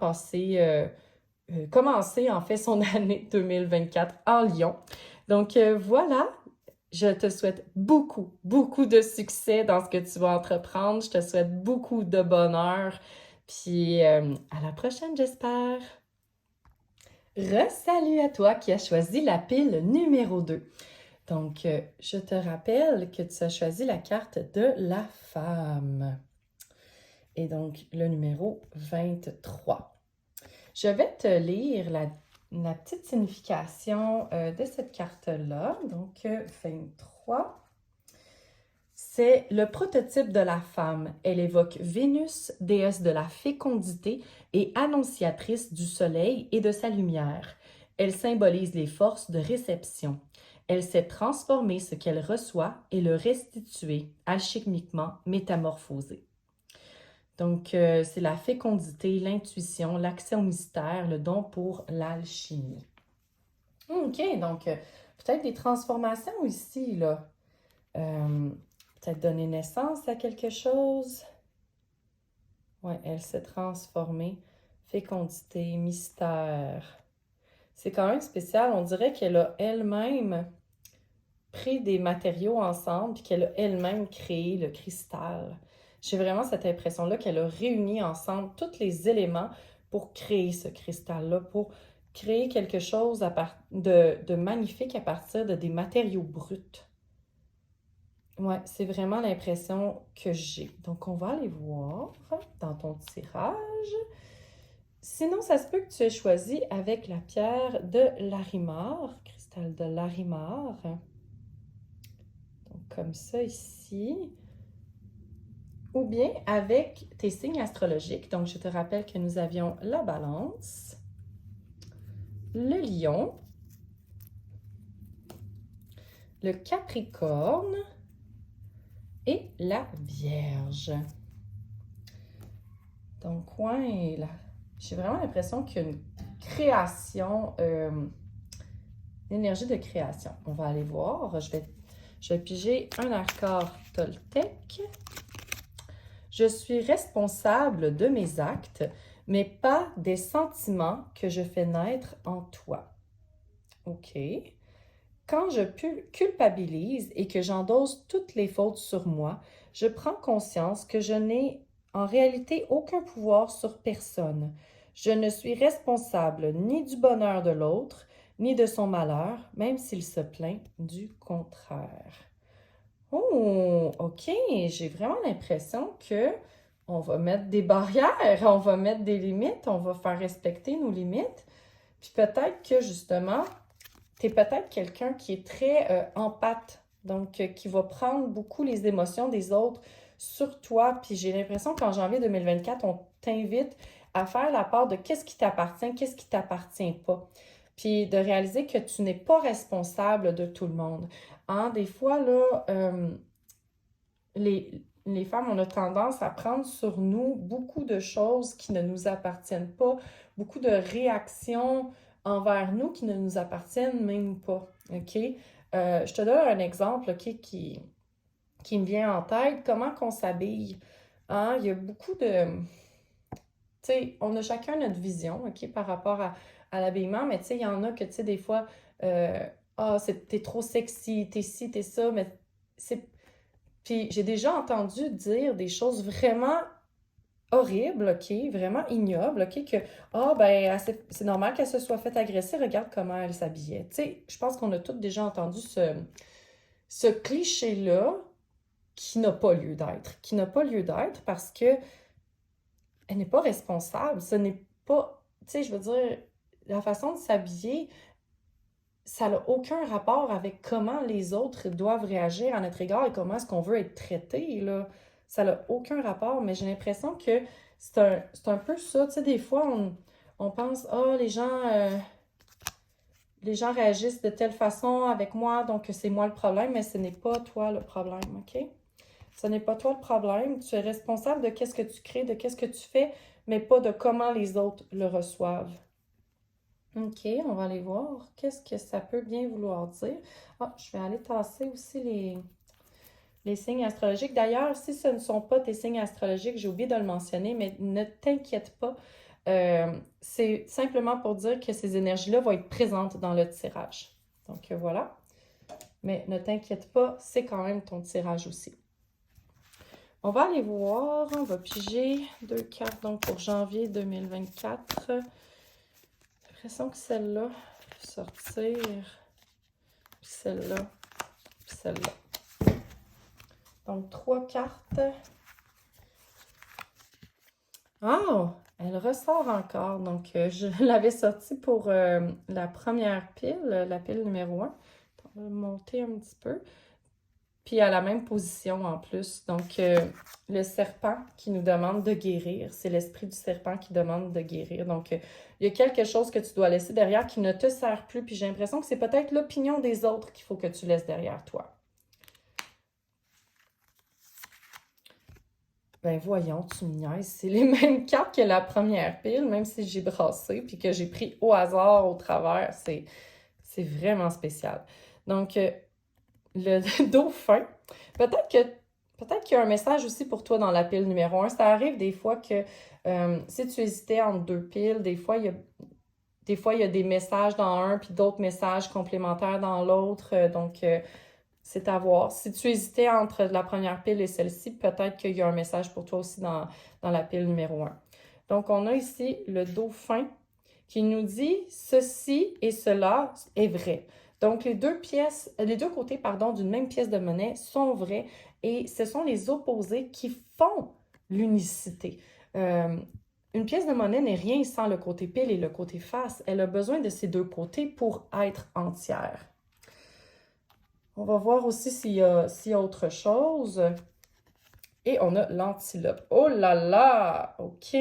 commencer en fait son année 2024 en Lion. Donc, voilà, je te souhaite beaucoup, beaucoup de succès dans ce que tu vas entreprendre. Je te souhaite beaucoup de bonheur. Puis, à la prochaine, j'espère. Re-salut à toi qui as choisi la pile numéro 2. Donc, je te rappelle que tu as choisi la carte de la femme. Et donc, le numéro 23. Je vais te lire la petite signification de cette carte-là. Donc, 23. C'est le prototype de la femme. Elle évoque Vénus, déesse de la fécondité et annonciatrice du soleil et de sa lumière. Elle symbolise les forces de réception. Elle sait transformer ce qu'elle reçoit et le restituer, alchimiquement métamorphosé. Donc, c'est la fécondité, l'intuition, l'accès au mystère, le don pour l'alchimie. OK, donc peut-être des transformations ici, là. Peut-être donner naissance à quelque chose. Oui, elle s'est transformée. Fécondité, mystère. C'est quand même spécial. On dirait qu'elle a elle-même pris des matériaux ensemble puis qu'elle a elle-même créé le cristal. J'ai vraiment cette impression-là qu'elle a réuni ensemble tous les éléments pour créer ce cristal-là, pour créer quelque chose de magnifique à partir de des matériaux bruts. Ouais, c'est vraiment l'impression que j'ai. Donc, on va aller voir dans ton tirage. Sinon, ça se peut que tu aies choisi avec la pierre de Larimar, cristal de Larimar. Donc, comme ça ici. Ou bien avec tes signes astrologiques. Donc, je te rappelle que nous avions la Balance, le Lion, le Capricorne et la Vierge. Donc, ouais, là, j'ai vraiment l'impression qu'il y a une création, une énergie de création. On va aller voir. Je vais piger un accord Toltec. Je suis responsable de mes actes, mais pas des sentiments que je fais naître en toi. OK. Quand je culpabilise et que j'endosse toutes les fautes sur moi, je prends conscience que je n'ai en réalité aucun pouvoir sur personne. Je ne suis responsable ni du bonheur de l'autre, ni de son malheur, même s'il se plaint du contraire. Oh, OK, j'ai vraiment l'impression que on va mettre des barrières, on va mettre des limites, on va faire respecter nos limites. Puis peut-être que justement, tu es peut-être quelqu'un qui est très empathe, donc qui va prendre beaucoup les émotions des autres sur toi. Puis j'ai l'impression qu'en janvier 2024, on t'invite à faire la part de qu'est-ce qui t'appartient pas. Puis de réaliser que tu n'es pas responsable de tout le monde. Hein? Des fois, là, les femmes, on a tendance à prendre sur nous beaucoup de choses qui ne nous appartiennent pas, beaucoup de réactions envers nous qui ne nous appartiennent même pas. OK? Je te donne un exemple, OK, qui me vient en tête. Comment qu'on s'habille? Hein? Il y a beaucoup de... Tu sais, on a chacun notre vision, OK, par rapport à l'habillement, mais tu sais, il y en a que, tu sais, des fois, t'es trop sexy, t'es ci, t'es ça, mais c'est... Puis j'ai déjà entendu dire des choses vraiment horribles, OK, vraiment ignobles, OK, que, c'est normal qu'elle se soit faite agresser, regarde comment elle s'habillait. Tu sais, je pense qu'on a tous déjà entendu ce cliché-là qui n'a pas lieu d'être, parce que elle n'est pas responsable. Ce n'est pas, tu sais, je veux dire, la façon de s'habiller, ça n'a aucun rapport avec comment les autres doivent réagir à notre égard et comment est-ce qu'on veut être traité, là. Ça n'a aucun rapport, mais j'ai l'impression que c'est un peu ça. Tu sais, des fois, on pense, les gens réagissent de telle façon avec moi, donc c'est moi le problème, mais ce n'est pas toi le problème, OK? Ce n'est pas toi le problème. Tu es responsable de qu'est-ce que tu crées, de qu'est-ce que tu fais, mais pas de comment les autres le reçoivent. OK, on va aller voir. Qu'est-ce que ça peut bien vouloir dire? Ah, je vais aller tasser aussi les signes astrologiques. D'ailleurs, si ce ne sont pas tes signes astrologiques, j'ai oublié de le mentionner, mais ne t'inquiète pas. C'est simplement pour dire que ces énergies-là vont être présentes dans le tirage. Donc, voilà. Mais ne t'inquiète pas, c'est quand même ton tirage aussi. On va aller voir, on va piger 2 cartes donc pour janvier 2024. J'ai l'impression que celle-là va sortir, puis celle-là, puis celle-là. Donc 3 cartes. Ah! Elle ressort encore. Donc, je l'avais sortie pour la première pile, la pile numéro 1. On va monter un petit peu. Puis à la même position en plus. Donc, le serpent qui nous demande de guérir, c'est l'esprit du serpent qui demande de guérir. Donc, il y a quelque chose que tu dois laisser derrière qui ne te sert plus. Puis j'ai l'impression que c'est peut-être l'opinion des autres qu'il faut que tu laisses derrière toi. Ben voyons, tu me niaises. C'est les mêmes cartes que la première pile, même si j'ai brassé puis que j'ai pris au hasard au travers. C'est vraiment spécial. Donc, le dauphin, peut-être qu'il y a un message aussi pour toi dans la pile numéro 1. Ça arrive des fois que si tu hésitais entre deux piles, des fois, il y a des messages dans un puis d'autres messages complémentaires dans l'autre. Donc, c'est à voir. Si tu hésitais entre la première pile et celle-ci, peut-être qu'il y a un message pour toi aussi dans la pile numéro 1. Donc, on a ici le dauphin qui nous dit « Ceci et cela est vrai ». Donc, les deux côtés, d'une même pièce de monnaie sont vrais et ce sont les opposés qui font l'unicité. Une pièce de monnaie n'est rien sans le côté pile et le côté face. Elle a besoin de ces deux côtés pour être entière. On va voir aussi s'il y a autre chose. Et on a l'antilope. Oh là là! OK!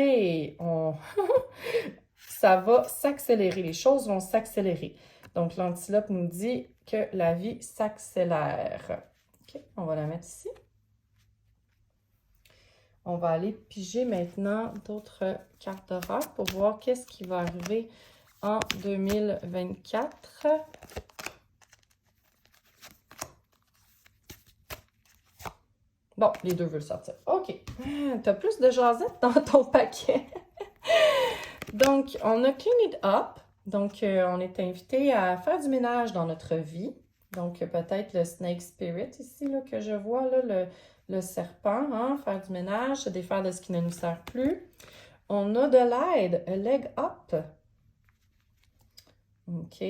Ça va s'accélérer. Les choses vont s'accélérer. Donc, l'antilope nous dit que la vie s'accélère. OK, on va la mettre ici. On va aller piger maintenant d'autres cartes d'horaire pour voir qu'est-ce qui va arriver en 2024. Bon, les deux veulent sortir. OK. T'as plus de jasette dans ton paquet. Donc, on a Clean It Up. Donc, on est invité à faire du ménage dans notre vie. Donc, peut-être le Snake Spirit ici, là, que je vois, là, le serpent, hein, faire du ménage, se défaire de ce qui ne nous sert plus. On a de l'aide, a leg up. OK.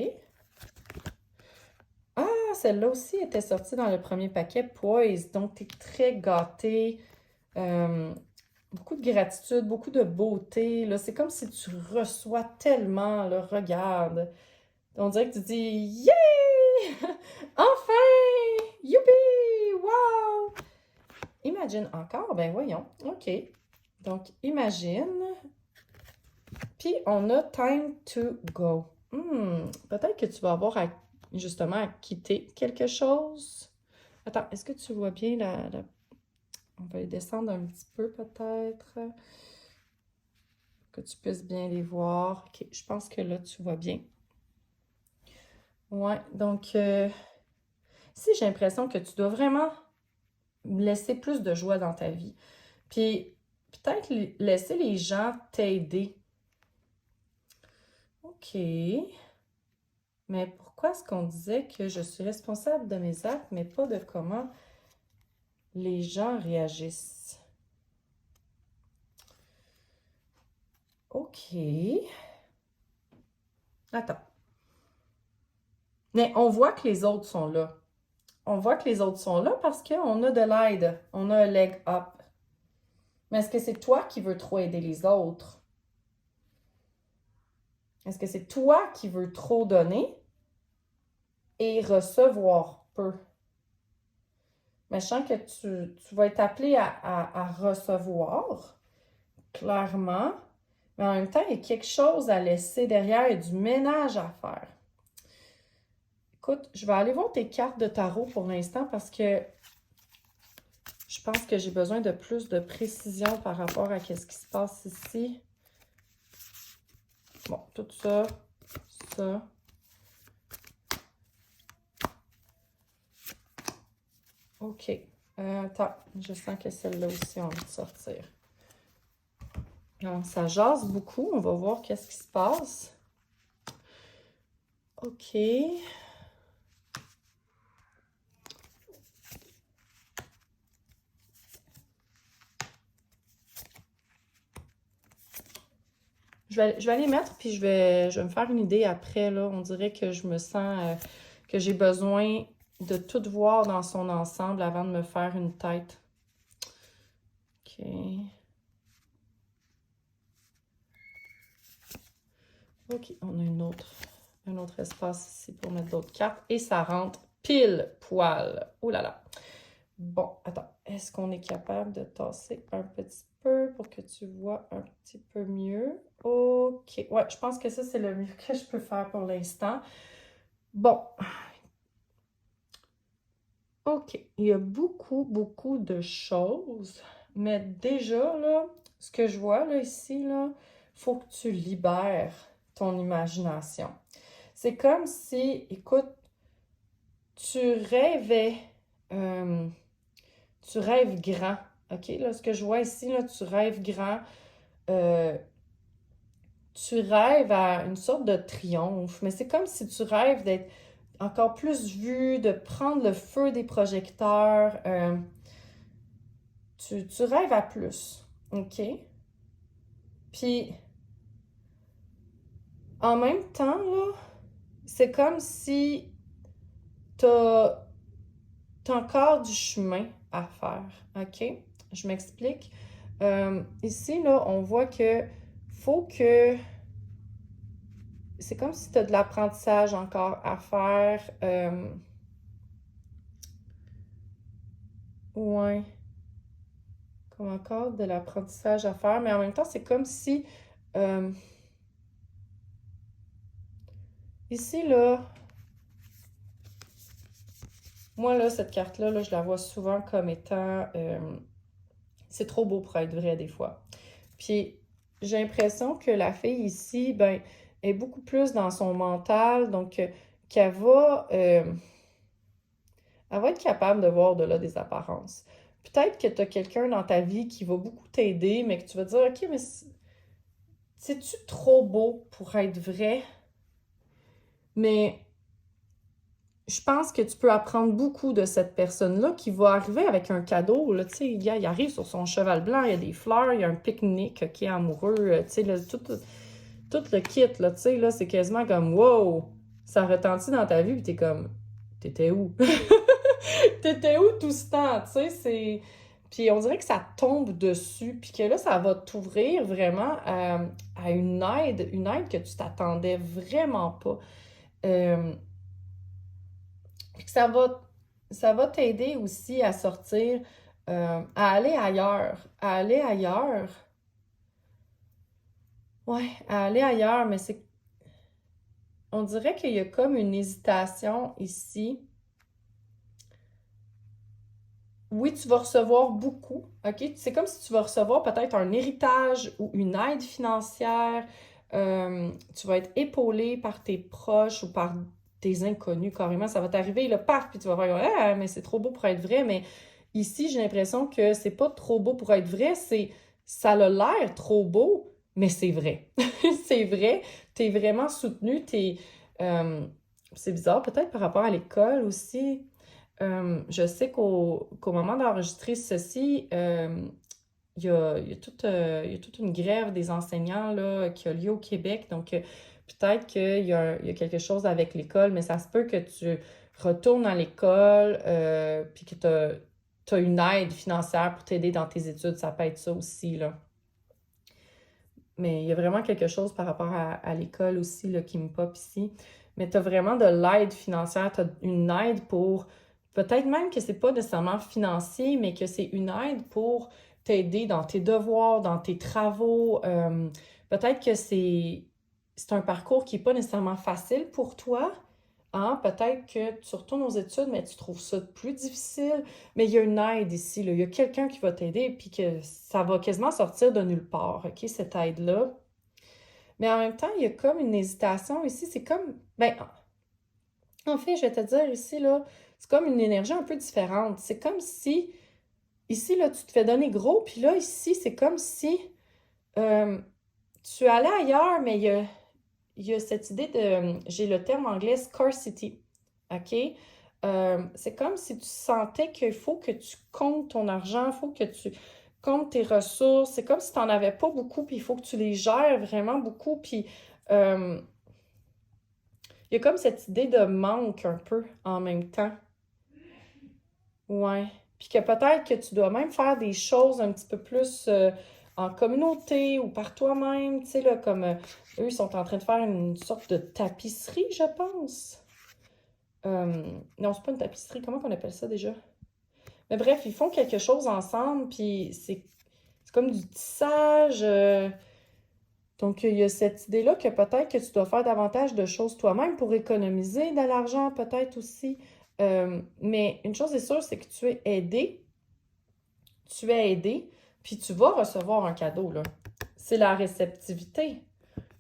Ah, celle-là aussi était sortie dans le premier paquet, Poise. Donc, tu es très gâté. Beaucoup de gratitude, beaucoup de beauté. Là, c'est comme si tu reçois tellement, là, regarde. On dirait que tu dis « Yeah! Enfin! Youpi! Wow! » Imagine encore, ben voyons. OK. Donc, imagine. Puis, on a Time to Go. Peut-être que tu vas avoir justement à quitter quelque chose. Attends, est-ce que tu vois bien On va les descendre un petit peu peut-être. Que tu puisses bien les voir. OK, je pense que là, tu vois bien. Ouais, donc, si j'ai l'impression que tu dois vraiment laisser plus de joie dans ta vie. Puis, peut-être laisser les gens t'aider. OK. Mais pourquoi est-ce qu'on disait que je suis responsable de mes actes, mais pas de comment les gens réagissent? OK. Attends. Mais on voit que les autres sont là. On voit que les autres sont là parce qu'on a de l'aide. On a un leg up. Mais est-ce que c'est toi qui veux trop aider les autres? Est-ce que c'est toi qui veux trop donner et recevoir peu? Mais je sens que tu vas être appelé à recevoir, clairement. Mais en même temps, il y a quelque chose à laisser derrière et du ménage à faire. Écoute, je vais aller voir tes cartes de tarot pour l'instant parce que je pense que j'ai besoin de plus de précision par rapport à ce qui se passe ici. Bon, tout ça, ça. OK. Attends, je sens que celle-là aussi, on va sortir. Alors, ça jase beaucoup. On va voir qu'est-ce qui se passe. OK. Je vais les mettre, puis je vais me faire une idée après, là. On dirait que je me sens que j'ai besoin de tout voir dans son ensemble avant de me faire une tête. OK. OK, on a un autre espace ici pour mettre d'autres cartes. Et ça rentre pile poil. Oh là là. Bon, attends. Est-ce qu'on est capable de tasser un petit peu pour que tu vois un petit peu mieux? OK. Ouais, je pense que ça, c'est le mieux que je peux faire pour l'instant. Bon. OK. Il y a beaucoup de choses. Mais déjà, là, ce que je vois, là, ici, là, faut que tu libères ton imagination. C'est comme si, écoute, tu rêvais, tu rêves grand, OK? Là, ce que je vois ici, là, tu rêves grand, euh, tu rêves à une sorte de triomphe, mais c'est comme si tu rêves d'être encore plus vu, de prendre le feu des projecteurs, tu rêves à plus, OK? Puis, en même temps, là, c'est comme si t'as encore du chemin à faire, OK? Je m'explique. Ici, là, on voit que faut que... C'est comme si tu as de l'apprentissage encore à faire. Ouais, comme encore de l'apprentissage à faire, mais en même temps, c'est comme si... euh, ici, là, moi, là, cette carte-là, là, je la vois souvent comme étant... c'est trop beau pour être vrai, des fois. Puis, j'ai l'impression que la fille ici, ben, est beaucoup plus dans son mental, donc qu'elle va, elle va être capable de voir au-delà des apparences. Peut-être que tu as quelqu'un dans ta vie qui va beaucoup t'aider, mais que tu vas dire, OK, mais c'est-tu trop beau pour être vrai? Mais je pense que tu peux apprendre beaucoup de cette personne-là qui va arriver avec un cadeau. Là, tu sais, il arrive sur son cheval blanc, il y a des fleurs, il y a un pique-nique qui est amoureux, tu sais, tout le kit, là, tu sais, là, c'est quasiment comme, wow, ça retentit dans ta vie, puis t'es comme, t'étais où? T'étais où tout ce temps, tu sais, c'est... Puis on dirait que ça tombe dessus, puis que là, ça va t'ouvrir vraiment à une aide que tu t'attendais vraiment pas. Euh, Puis que ça va t'aider aussi à sortir, à aller ailleurs, à aller ailleurs. Ouais, à aller ailleurs, mais c'est... On dirait qu'il y a comme une hésitation ici. Oui, tu vas recevoir beaucoup, OK? C'est comme si tu vas recevoir peut-être un héritage ou une aide financière. Tu vas être épaulé par tes proches ou par tes inconnus, carrément. Ça va t'arriver, le paf, puis tu vas faire « Ah, mais c'est trop beau pour être vrai. » Mais ici, j'ai l'impression que c'est pas trop beau pour être vrai, ça a l'air trop beau, mais c'est vrai. C'est vrai, t'es vraiment soutenu, euh, c'est bizarre, peut-être par rapport à l'école aussi. Je sais qu'au moment d'enregistrer ceci, il y a il y a toute une grève des enseignants là, qui a lieu au Québec. Donc, peut-être qu'il y a quelque chose avec l'école, mais ça se peut que tu retournes à l'école puis que tu as une aide financière pour t'aider dans tes études. Ça peut être ça aussi, là. Mais il y a vraiment quelque chose par rapport à l'école aussi là, qui me pop ici. Mais tu as vraiment de l'aide financière, tu as une aide pour, peut-être même que c'est pas nécessairement financier, mais que c'est une aide pour t'aider dans tes devoirs, dans tes travaux. Peut-être que c'est un parcours qui n'est pas nécessairement facile pour toi. Hein? Peut-être que tu retournes aux études, mais tu trouves ça plus difficile. Mais il y a une aide ici, là. Il y a quelqu'un qui va t'aider, puis que ça va quasiment sortir de nulle part, OK, cette aide-là. Mais en même temps, il y a comme une hésitation ici. C'est comme, ben, en fait, je vais te dire ici, là, c'est comme une énergie un peu différente. C'est comme si, ici, là, tu te fais donner gros, puis là, ici, c'est comme si euh, tu allais ailleurs, mais il y a cette idée de, j'ai le terme anglais scarcity, OK? C'est comme si tu sentais qu'il faut que tu comptes ton argent, il faut que tu comptes tes ressources. C'est comme si tu n'en avais pas beaucoup, puis il faut que tu les gères vraiment beaucoup. Puis euh, il y a comme cette idée de manque un peu en même temps. Ouais. Puis que peut-être que tu dois même faire des choses un petit peu plus. en communauté ou par toi-même, tu sais, là, comme eux, ils sont en train de faire une sorte de tapisserie, je pense. Non, c'est pas une tapisserie, comment on appelle ça déjà? Mais bref, ils font quelque chose ensemble, puis c'est comme du tissage. Donc, il y a cette idée-là que peut-être que tu dois faire davantage de choses toi-même pour économiser de l'argent, peut-être aussi. Mais une chose est sûre, c'est que tu es aidé, puis tu vas recevoir un cadeau, là. C'est la réceptivité.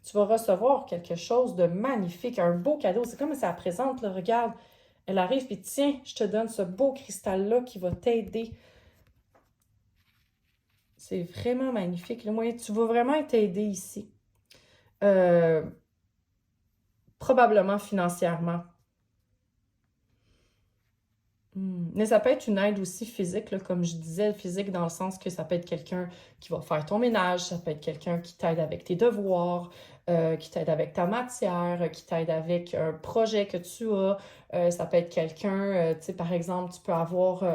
Tu vas recevoir quelque chose de magnifique, un beau cadeau. C'est comme ça présente, là, regarde. Elle arrive, puis tiens, je te donne ce beau cristal-là qui va t'aider. C'est vraiment magnifique. Là. Moi, tu vas vraiment être aidé ici. Probablement financièrement. Mais ça peut être une aide aussi physique, là, comme je disais, physique dans le sens que ça peut être quelqu'un qui va faire ton ménage, ça peut être quelqu'un qui t'aide avec tes devoirs, qui t'aide avec ta matière, qui t'aide avec un projet que tu as. Ça peut être quelqu'un, tu sais, par exemple, tu peux avoir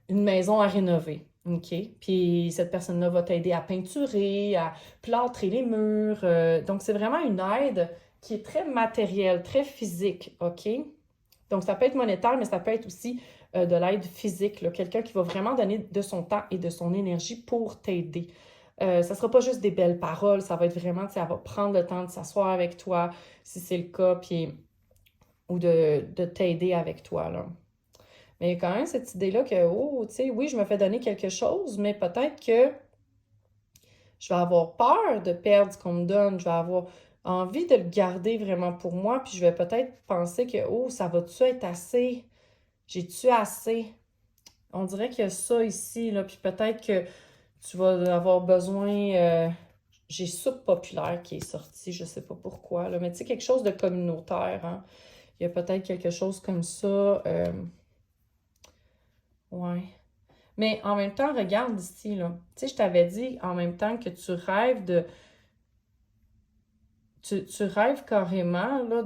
une maison à rénover, OK? Puis cette personne-là va t'aider à peinturer, à plâtrer les murs. Donc, c'est vraiment une aide qui est très matérielle, très physique, OK? Donc, ça peut être monétaire, mais ça peut être aussi de l'aide physique, là, quelqu'un qui va vraiment donner de son temps et de son énergie pour t'aider. Ça ne sera pas juste des belles paroles, ça va être vraiment, tu sais, elle va prendre le temps de s'asseoir avec toi, si c'est le cas, puis, ou de t'aider avec toi, là. Mais il y a quand même cette idée-là que, oh, tu sais, oui, je me fais donner quelque chose, mais peut-être que je vais avoir peur de perdre ce qu'on me donne, je vais avoir envie de le garder vraiment pour moi, puis je vais peut-être penser que, oh, ça va-tu être assez? J'ai-tu assez? On dirait qu'il y a ça ici, là, puis peut-être que tu vas avoir besoin... j'ai Soupe populaire qui est sorti, je sais pas pourquoi, là, mais tu sais, quelque chose de communautaire, hein? Il y a peut-être quelque chose comme ça. Ouais. Mais en même temps, regarde ici, là. Tu sais, je t'avais dit en même temps que tu rêves de... Tu rêves carrément, là,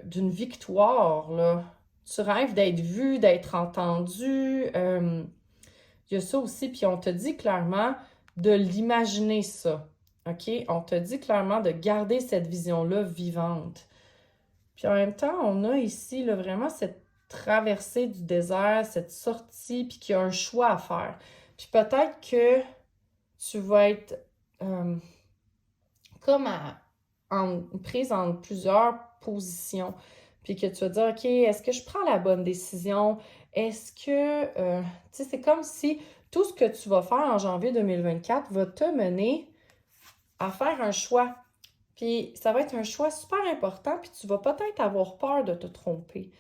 d'une victoire, là. Tu rêves d'être vu, d'être entendu. Il y a ça aussi, puis on te dit clairement de l'imaginer ça, OK? On te dit clairement de garder cette vision-là vivante. Puis en même temps, on a ici, là, vraiment cette traversée du désert, cette sortie, puis qu'il y a un choix à faire. Puis peut-être que tu vas être comme prise en plusieurs positions. Puis que tu vas dire, OK, est-ce que je prends la bonne décision? Est-ce que, tu sais, c'est comme si tout ce que tu vas faire en janvier 2024 va te mener à faire un choix. Puis ça va être un choix super important, puis tu vas peut-être avoir peur de te tromper.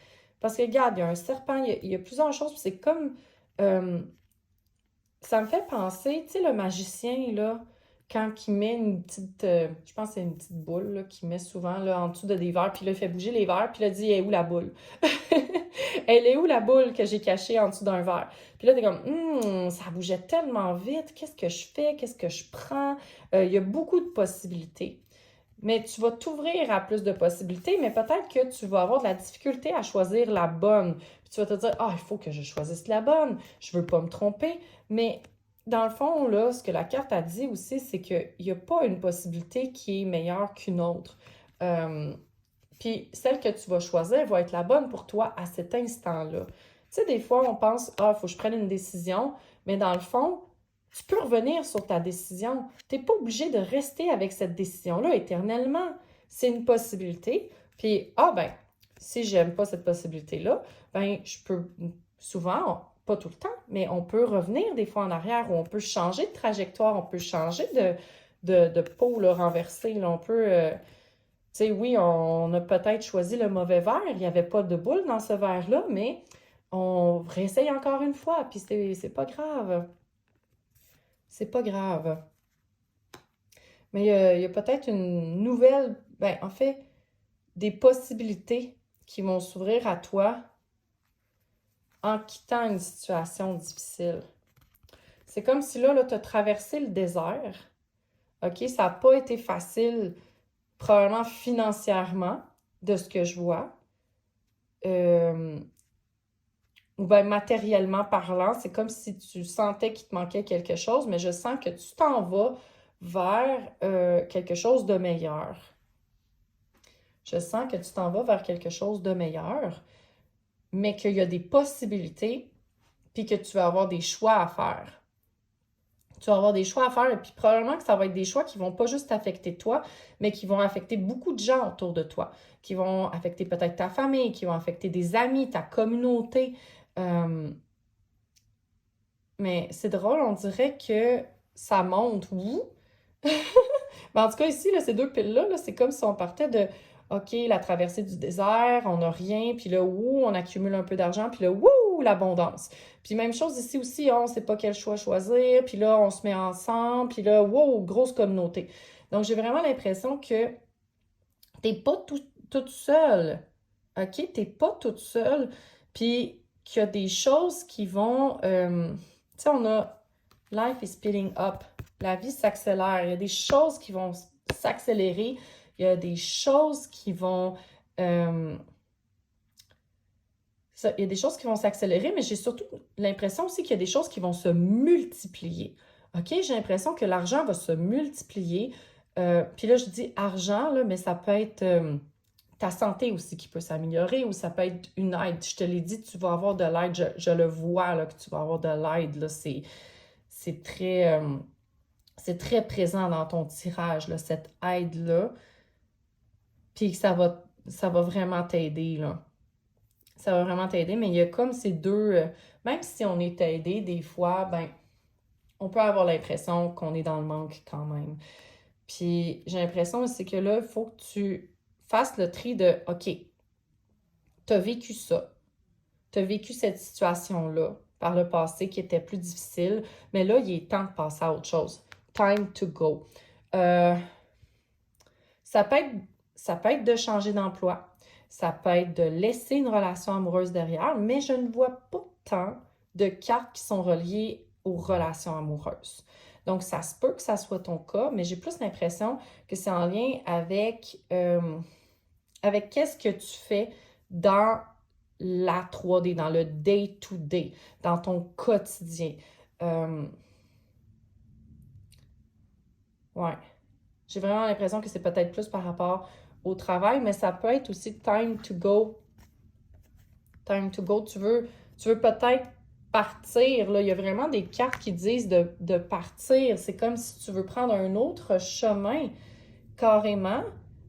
Parce que, regarde, il y a un serpent, il y a plusieurs choses, puis c'est comme... ça me fait penser, tu sais, le magicien, là, quand il met une petite, je pense que c'est une petite boule, là, qu'il met souvent, là, en dessous de des verres, puis là, il fait bouger les verres, puis là, il dit, « Elle est où la boule? » Elle est où la boule que j'ai cachée en dessous d'un verre? Puis là, t'es comme, ça bougeait tellement vite, qu'est-ce que je fais? Qu'est-ce que je prends? Il y a beaucoup de possibilités. Mais tu vas t'ouvrir à plus de possibilités, mais peut-être que tu vas avoir de la difficulté à choisir la bonne. Puis tu vas te dire, ah, il faut que je choisisse la bonne, je veux pas me tromper. Mais dans le fond, là, ce que la carte a dit aussi, c'est qu'il n'y a pas une possibilité qui est meilleure qu'une autre. Puis celle que tu vas choisir va être la bonne pour toi à cet instant-là. Tu sais, des fois, on pense, ah, il faut que je prenne une décision, mais dans le fond, tu peux revenir sur ta décision. Tu n'es pas obligé de rester avec cette décision-là éternellement. C'est une possibilité. Puis, ah ben, si j'aime pas cette possibilité-là, ben, je peux souvent, pas tout le temps, mais on peut revenir des fois en arrière ou on peut changer de trajectoire, on peut changer de pôle renversé. Là, on peut, tu sais, oui, on a peut-être choisi le mauvais verre. Il n'y avait pas de boule dans ce verre-là, mais on réessaye encore une fois, puis c'est pas grave. C'est pas grave. Mais il y a peut-être une nouvelle, ben, en fait, des possibilités qui vont s'ouvrir à toi en quittant une situation difficile. C'est comme si là, tu as traversé le désert. OK? Ça n'a pas été facile, probablement financièrement, de ce que je vois. ou bien matériellement parlant, c'est comme si tu sentais qu'il te manquait quelque chose, mais je sens que tu t'en vas vers quelque chose de meilleur. Je sens que tu t'en vas vers quelque chose de meilleur, mais qu'il y a des possibilités, puis que tu vas avoir des choix à faire. Tu vas avoir des choix à faire, et puis probablement que ça va être des choix qui vont pas juste affecter toi, mais qui vont affecter beaucoup de gens autour de toi, qui vont affecter peut-être ta famille, qui vont affecter des amis, ta communauté. Mais c'est drôle, on dirait que ça monte, oui. Mais en tout cas, ici, là, ces deux piles-là, là, c'est comme si on partait de, OK, la traversée du désert, on n'a rien, puis là, ouh, on accumule un peu d'argent, puis là, ouh, l'abondance. Puis même chose ici aussi, on ne sait pas quel choix choisir, puis là, on se met ensemble, puis là, wow, grosse communauté. Donc, j'ai vraiment l'impression que t'es pas toute seule, OK? T'es pas toute seule, puis qu'il y a des choses qui vont... tu sais, on a Life is speeding up. La vie s'accélère. Il y a des choses qui vont s'accélérer. Il y a des choses qui vont... il y a des choses qui vont s'accélérer, mais j'ai surtout l'impression aussi qu'il y a des choses qui vont se multiplier. OK? J'ai l'impression que l'argent va se multiplier. Puis là, je dis argent, là, mais ça peut être ta santé aussi qui peut s'améliorer ou ça peut être une aide. Je te l'ai dit, tu vas avoir de l'aide. Je le vois, là, que tu vas avoir de l'aide. Là, c'est très présent dans ton tirage, là, cette aide-là. Puis ça va vraiment t'aider, là. Ça va vraiment t'aider, mais il y a comme ces deux... même si on est aidé, des fois, ben, on peut avoir l'impression qu'on est dans le manque quand même. Puis j'ai l'impression aussi que là, il faut que tu fasses le tri de, OK, t'as vécu ça. T'as vécu cette situation-là par le passé qui était plus difficile, mais là, il est temps de passer à autre chose. Time to go. Euh, ça peut être, ça peut être de changer d'emploi. Ça peut être de laisser une relation amoureuse derrière, mais je ne vois pas tant de cartes qui sont reliées aux relations amoureuses. Donc, ça se peut que ça soit ton cas, mais j'ai plus l'impression que c'est en lien avec qu'est-ce que tu fais dans la 3D, dans le day-to-day, dans ton quotidien. Ouais. J'ai vraiment l'impression que c'est peut-être plus par rapport au travail, mais ça peut être aussi time to go. Time to go. Tu veux peut-être partir. Là. Il y a vraiment des cartes qui disent de partir. C'est comme si tu veux prendre un autre chemin carrément,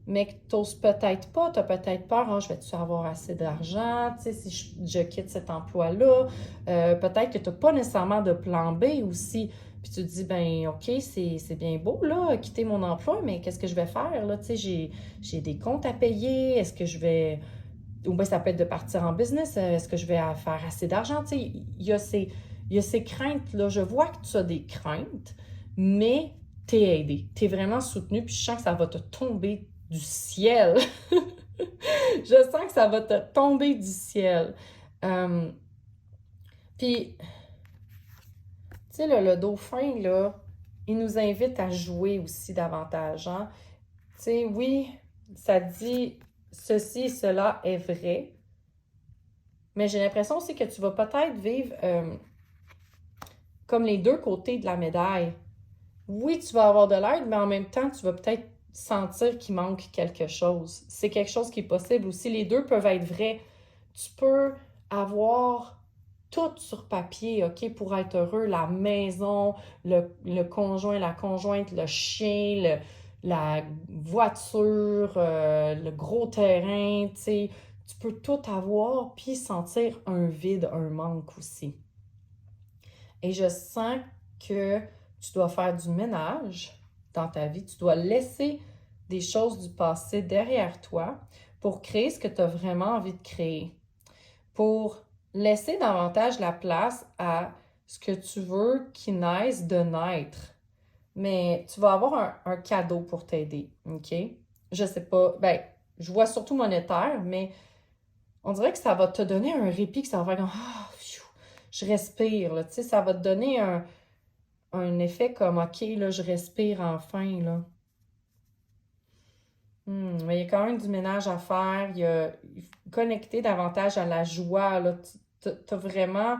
mais que tu n'oses peut-être pas. Tu as peut-être peur, oh, je vais-tu avoir assez d'argent, tu sais, si je quitte cet emploi-là. Peut-être que tu n'as pas nécessairement de plan B aussi. Puis tu te dis, ben OK, c'est bien beau, là, quitter mon emploi, mais qu'est-ce que je vais faire, là? Tu sais, j'ai des comptes à payer. Est-ce que je vais... Ou bien ça peut être de partir en business. Est-ce que je vais faire assez d'argent? Tu sais, il y a ces craintes-là. Je vois que tu as des craintes, mais t'es aidé. T'es vraiment soutenu, puis je sens que ça va te tomber du ciel. Je sens que ça va te tomber du ciel. Euh, puis, tu sais, le dauphin, là, il nous invite à jouer aussi davantage, hein? Tu sais, oui, ça dit ceci et cela est vrai, mais j'ai l'impression aussi que tu vas peut-être vivre comme les deux côtés de la médaille. Oui, tu vas avoir de l'aide, mais en même temps, tu vas peut-être sentir qu'il manque quelque chose. C'est quelque chose qui est possible aussi. Les deux peuvent être vrais. Tu peux avoir tout sur papier, OK, pour être heureux. La maison, le conjoint, la conjointe, le chien, la voiture, le gros terrain, tu sais. Tu peux tout avoir, puis sentir un vide, un manque aussi. Et je sens que tu dois faire du ménage dans ta vie. Tu dois laisser des choses du passé derrière toi pour créer ce que tu as vraiment envie de créer. Pour laisser davantage la place à ce que tu veux qui naisse de naître. Mais tu vas avoir un cadeau pour t'aider, OK? Je sais pas, ben, je vois surtout monétaire, mais on dirait que ça va te donner un répit, que ça va faire comme, ah, je respire, là, tu sais, ça va te donner un effet comme, OK, là, je respire enfin, là. Mais il y a quand même du ménage à faire. Il faut connecter davantage à la joie, là. Tu t'as vraiment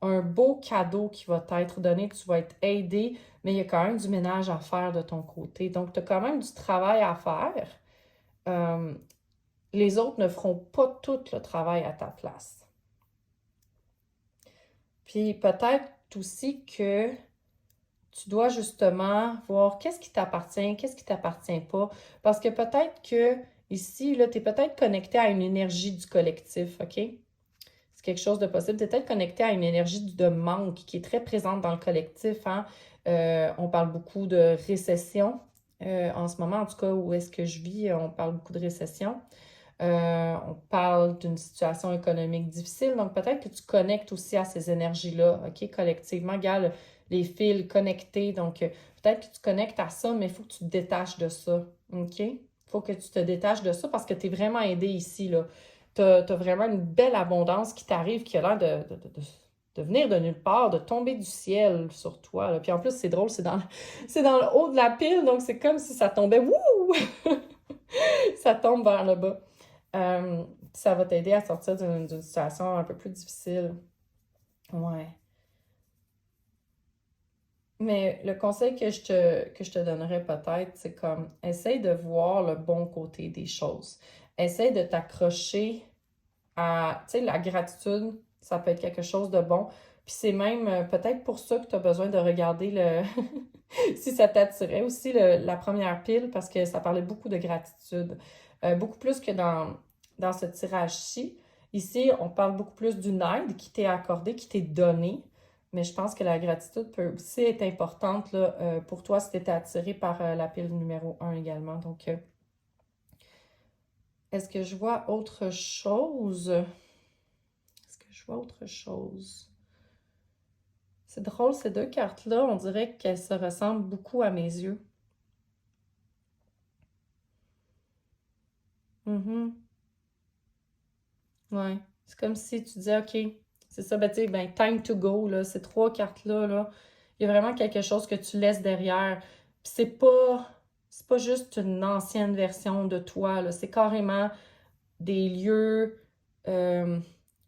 un beau cadeau qui va t'être donné, tu vas être aidé, mais il y a quand même du ménage à faire de ton côté. Donc, tu as quand même du travail à faire. Euh, les autres ne feront pas tout le travail à ta place. Puis peut-être aussi que tu dois justement voir qu'est-ce qui t'appartient pas. Parce que peut-être que ici, là, tu es peut-être connecté à une énergie du collectif, OK? C'est quelque chose de possible. Tu es peut-être connecté à une énergie de manque qui est très présente dans le collectif, hein? On parle beaucoup de récession. En ce moment, en tout cas, où est-ce que je vis, on parle beaucoup de récession. On parle d'une situation économique difficile, donc peut-être que tu connectes aussi à ces énergies-là, OK, collectivement. Regarde les fils connectés, donc peut-être que tu connectes à ça, mais il faut que tu te détaches de ça, OK? Il faut que tu te détaches de ça parce que tu es vraiment aidé ici, là. Tu as vraiment une belle abondance qui t'arrive, qui a l'air de venir de nulle part, de tomber du ciel sur toi, là. Puis en plus, c'est drôle, c'est dans le haut de la pile, donc c'est comme si ça tombait, wouh! Ça tombe vers le bas. Ça va t'aider à sortir d'une situation un peu plus difficile. Ouais. Mais le conseil que je te donnerais peut-être, c'est comme, essaye de voir le bon côté des choses. Essaye de t'accrocher à, tu sais, la gratitude, ça peut être quelque chose de bon. Puis c'est même peut-être pour ça que tu as besoin de regarder si ça t'attirait aussi la première pile, parce que ça parlait beaucoup de gratitude. Beaucoup plus que dans ce tirage-ci. Ici, on parle beaucoup plus d'une aide qui t'est accordée, qui t'est donnée. Mais je pense que la gratitude peut aussi être importante là, pour toi si tu étais attiré par la pile numéro 1 également. Donc, est-ce que je vois autre chose? Est-ce que je vois autre chose? C'est drôle, ces deux cartes-là, on dirait qu'elles se ressemblent beaucoup à mes yeux. Mhm. Ouais. C'est comme si tu disais, OK, c'est ça, ben tu sais, ben time to go, là, ces trois cartes-là, là, il y a vraiment quelque chose que tu laisses derrière. Puis c'est pas juste une ancienne version de toi, là, c'est carrément des lieux, euh,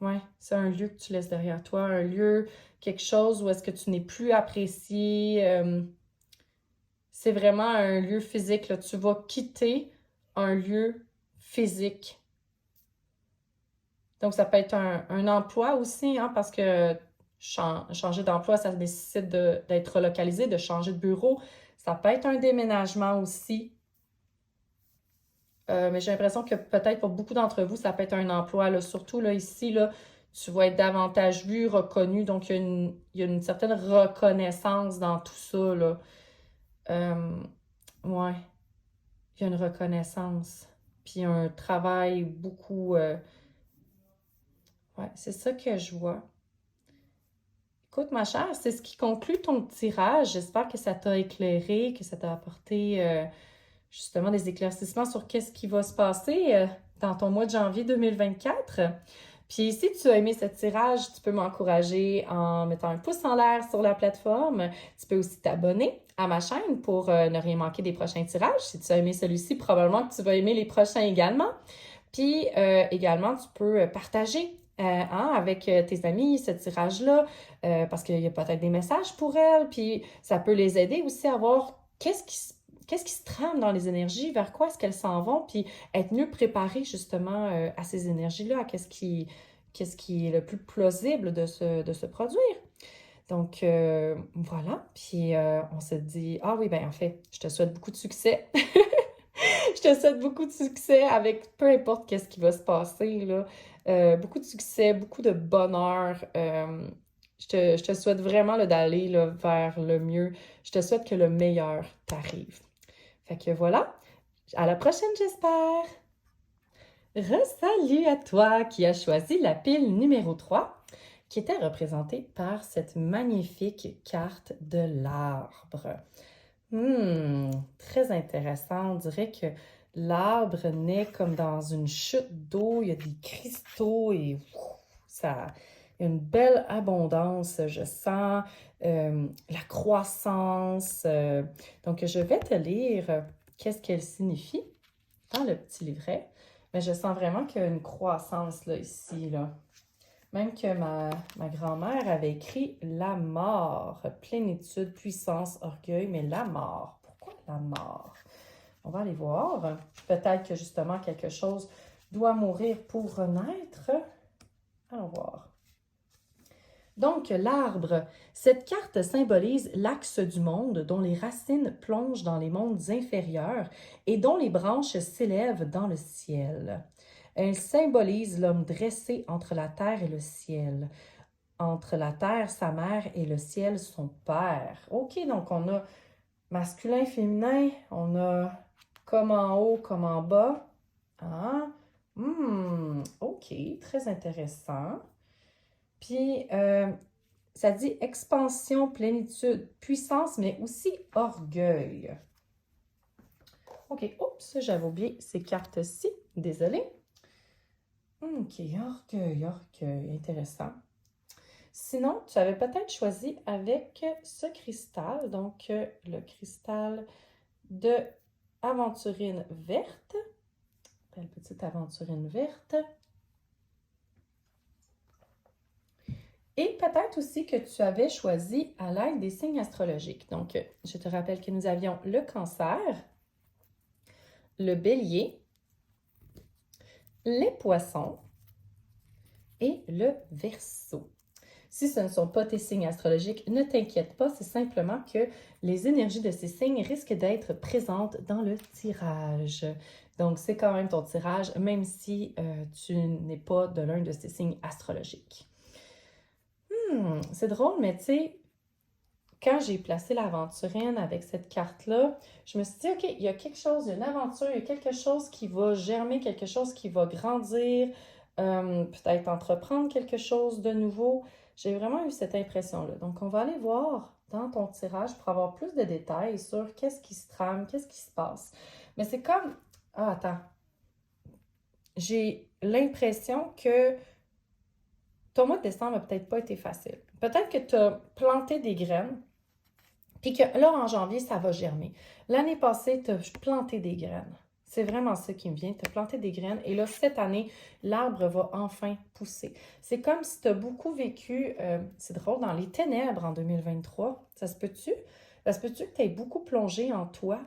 ouais, c'est un lieu que tu laisses derrière toi, un lieu, quelque chose où est-ce que tu n'es plus apprécié, c'est vraiment un lieu physique, là, tu vas quitter un lieu physique. Donc, ça peut être un emploi aussi, hein, parce que changer d'emploi, ça nécessite d'être relocalisé, de changer de bureau. Ça peut être un déménagement aussi. Mais j'ai l'impression que peut-être pour beaucoup d'entre vous, ça peut être un emploi, là. Surtout là, ici, là, tu vas être davantage vu, reconnu. Donc, il y a une certaine reconnaissance dans tout ça, là. Euh, ouais, il y a une reconnaissance. Puis un travail beaucoup. Ouais, c'est ça que je vois. Écoute, ma chère, c'est ce qui conclut ton tirage. J'espère que ça t'a éclairé, que ça t'a apporté justement des éclaircissements sur qu'est-ce qui va se passer dans ton mois de janvier 2024. Puis si tu as aimé ce tirage, tu peux m'encourager en mettant un pouce en l'air sur la plateforme. Tu peux aussi t'abonner à ma chaîne pour ne rien manquer des prochains tirages. Si tu as aimé celui-ci, probablement que tu vas aimer les prochains également. Puis également, tu peux partager hein, avec tes amis ce tirage-là, parce qu'il y a peut-être des messages pour elles, puis ça peut les aider aussi à voir qu'est-ce qui se trame dans les énergies, vers quoi est-ce qu'elles s'en vont, puis être mieux préparé justement à ces énergies-là, à qu'est-ce qui est le plus plausible de se produire. Donc, voilà. Puis, on se dit, ah oui, ben en fait, je te souhaite beaucoup de succès. Je te souhaite beaucoup de succès avec peu importe qu'est-ce qui va se passer, là. Beaucoup de succès, beaucoup de bonheur. Je te souhaite vraiment là, d'aller là, vers le mieux. Je te souhaite que le meilleur t'arrive. Fait que voilà. À la prochaine, j'espère. Re-salut à toi qui as choisi la pile numéro 3, qui était représentée par cette magnifique carte de l'arbre. Très intéressant. On dirait que l'arbre naît comme dans une chute d'eau. Il y a des cristaux et ça, il y a une belle abondance. Je sens la croissance. Donc, je vais te lire qu'est-ce qu'elle signifie dans le petit livret. Mais je sens vraiment qu'il y a une croissance là, ici, là. Même que ma grand-mère avait écrit la mort, plénitude, puissance, orgueil, mais la mort. Pourquoi la mort? On va aller voir. Peut-être que justement quelque chose doit mourir pour renaître. Allons voir. Donc, l'arbre. Cette carte symbolise l'axe du monde dont les racines plongent dans les mondes inférieurs et dont les branches s'élèvent dans le ciel. Elle symbolise l'homme dressé entre la terre et le ciel. Entre la terre, sa mère, et le ciel, son père. OK, donc on a masculin, féminin, on a comme en haut, comme en bas. Ah, OK, très intéressant. Puis, ça dit expansion, plénitude, puissance, mais aussi orgueil. OK, oups, j'avais oublié ces cartes-ci. Désolée. OK, orgueil, intéressant. Sinon, tu avais peut-être choisi avec ce cristal, donc le cristal de aventurine verte. Belle petite aventurine verte. Et peut-être aussi que tu avais choisi à l'aide des signes astrologiques. Donc, je te rappelle que nous avions le Cancer, le Bélier, les Poissons et le Verseau. Si ce ne sont pas tes signes astrologiques, ne t'inquiète pas, c'est simplement que les énergies de ces signes risquent d'être présentes dans le tirage. Donc, c'est quand même ton tirage, même si tu n'es pas de l'un de ces signes astrologiques. C'est drôle, mais tu sais, quand j'ai placé l'aventurine avec cette carte-là, je me suis dit, OK, il y a quelque chose, il y a une aventure, il y a quelque chose qui va germer, quelque chose qui va grandir, peut-être entreprendre quelque chose de nouveau. J'ai vraiment eu cette impression-là. Donc, on va aller voir dans ton tirage pour avoir plus de détails sur qu'est-ce qui se trame, qu'est-ce qui se passe. Mais c'est comme... Ah, attends. J'ai l'impression que ton mois de décembre n'a peut-être pas été facile. Peut-être que tu as planté des graines, puis que là, en janvier, ça va germer. L'année passée, tu as planté des graines. C'est vraiment ça qui me vient. Tu as planté des graines et là, cette année, l'arbre va enfin pousser. C'est comme si tu as beaucoup vécu, c'est drôle, dans les ténèbres en 2023. Ça se peut-tu? Ça se peut-tu que tu aies beaucoup plongé en toi?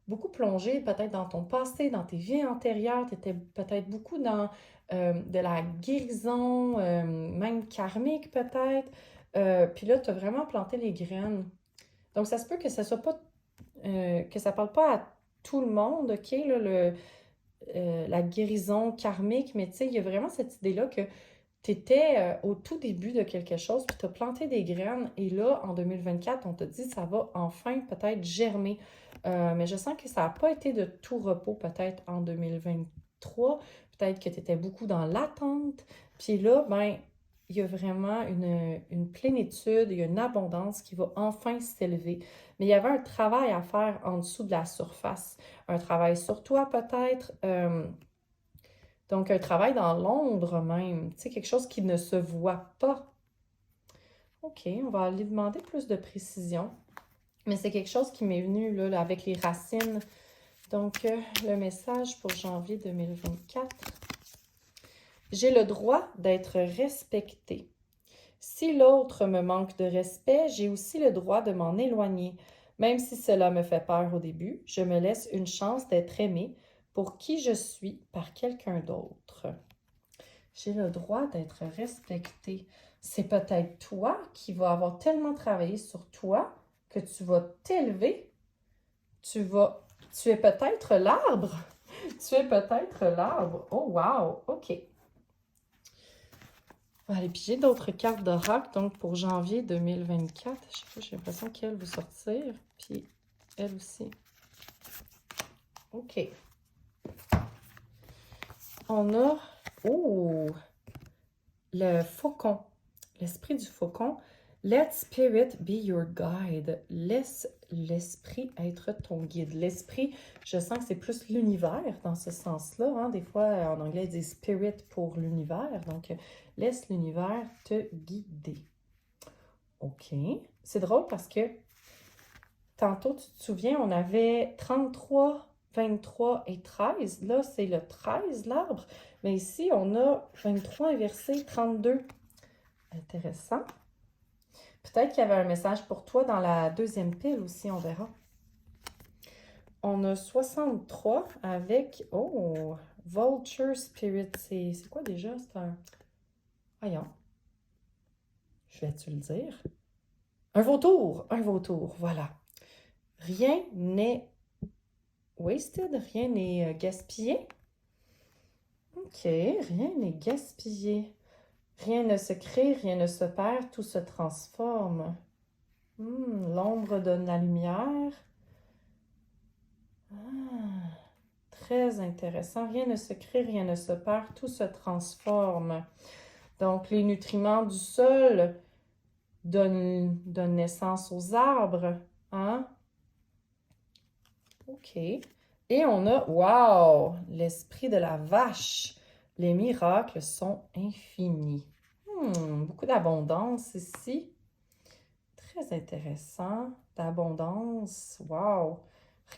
Beaucoup plongé peut-être dans ton passé, dans tes vies antérieures. Tu étais peut-être beaucoup dans de la guérison, même karmique peut-être. Puis là, tu as vraiment planté les graines. Donc, ça se peut que ça soit pas, que ça parle pas à tout le monde, OK, là, la guérison karmique, mais tu sais, il y a vraiment cette idée-là que tu étais au tout début de quelque chose, puis tu as planté des graines, et là, en 2024, on te dit ça va enfin peut-être germer. Mais je sens que ça n'a pas été de tout repos, peut-être en 2023. Peut-être que tu étais beaucoup dans l'attente. Puis là, ben, il y a vraiment une plénitude, il y a une abondance qui va enfin s'élever. Mais il y avait un travail à faire en dessous de la surface. Un travail sur toi peut-être. Donc un travail dans l'ombre même. Tu sais, quelque chose qui ne se voit pas. OK, on va aller demander plus de précision. Mais c'est quelque chose qui m'est venu là, avec les racines. Donc, le message pour janvier 2024. J'ai le droit d'être respectée. Si l'autre me manque de respect, j'ai aussi le droit de m'en éloigner. Même si cela me fait peur au début, je me laisse une chance d'être aimée pour qui je suis par quelqu'un d'autre. J'ai le droit d'être respectée. C'est peut-être toi qui vas avoir tellement travaillé sur toi que tu vas t'élever. Tu es peut-être l'arbre. Tu es peut-être l'arbre. Oh, wow! OK. On va aller piger d'autres cartes d'oracle, donc pour janvier 2024. Je sais pas, j'ai l'impression qu'elle va sortir. Puis elle aussi. OK. On a... Oh! Le faucon. L'esprit du faucon. Let spirit be your guide. Laisse l'esprit être ton guide. L'esprit, je sens que c'est plus l'univers dans ce sens-là. Hein? Des fois, en anglais, ils disent spirit pour l'univers. Donc, laisse l'univers te guider. OK. C'est drôle parce que tantôt, tu te souviens, on avait 33, 23 et 13. Là, c'est le 13, l'arbre. Mais ici, on a 23 inversé, 32. Intéressant. Peut-être qu'il y avait un message pour toi dans la deuxième pile aussi, on verra. On a 63 avec... Oh! Vulture Spirit. C'est quoi déjà? C'est un... Voyons. Je vais-tu le dire? Un vautour! Un vautour, voilà. Rien n'est wasted, rien n'est gaspillé. OK, rien n'est gaspillé. Rien ne se crée, rien ne se perd, tout se transforme. L'ombre donne la lumière. Très intéressant. Rien ne se crée, rien ne se perd, tout se transforme. Donc, les nutriments du sol donnent naissance aux arbres. Hein? OK. Et on a, wow, l'esprit de la vache. Les miracles sont infinis. Beaucoup d'abondance ici. Très intéressant. D'abondance. Wow.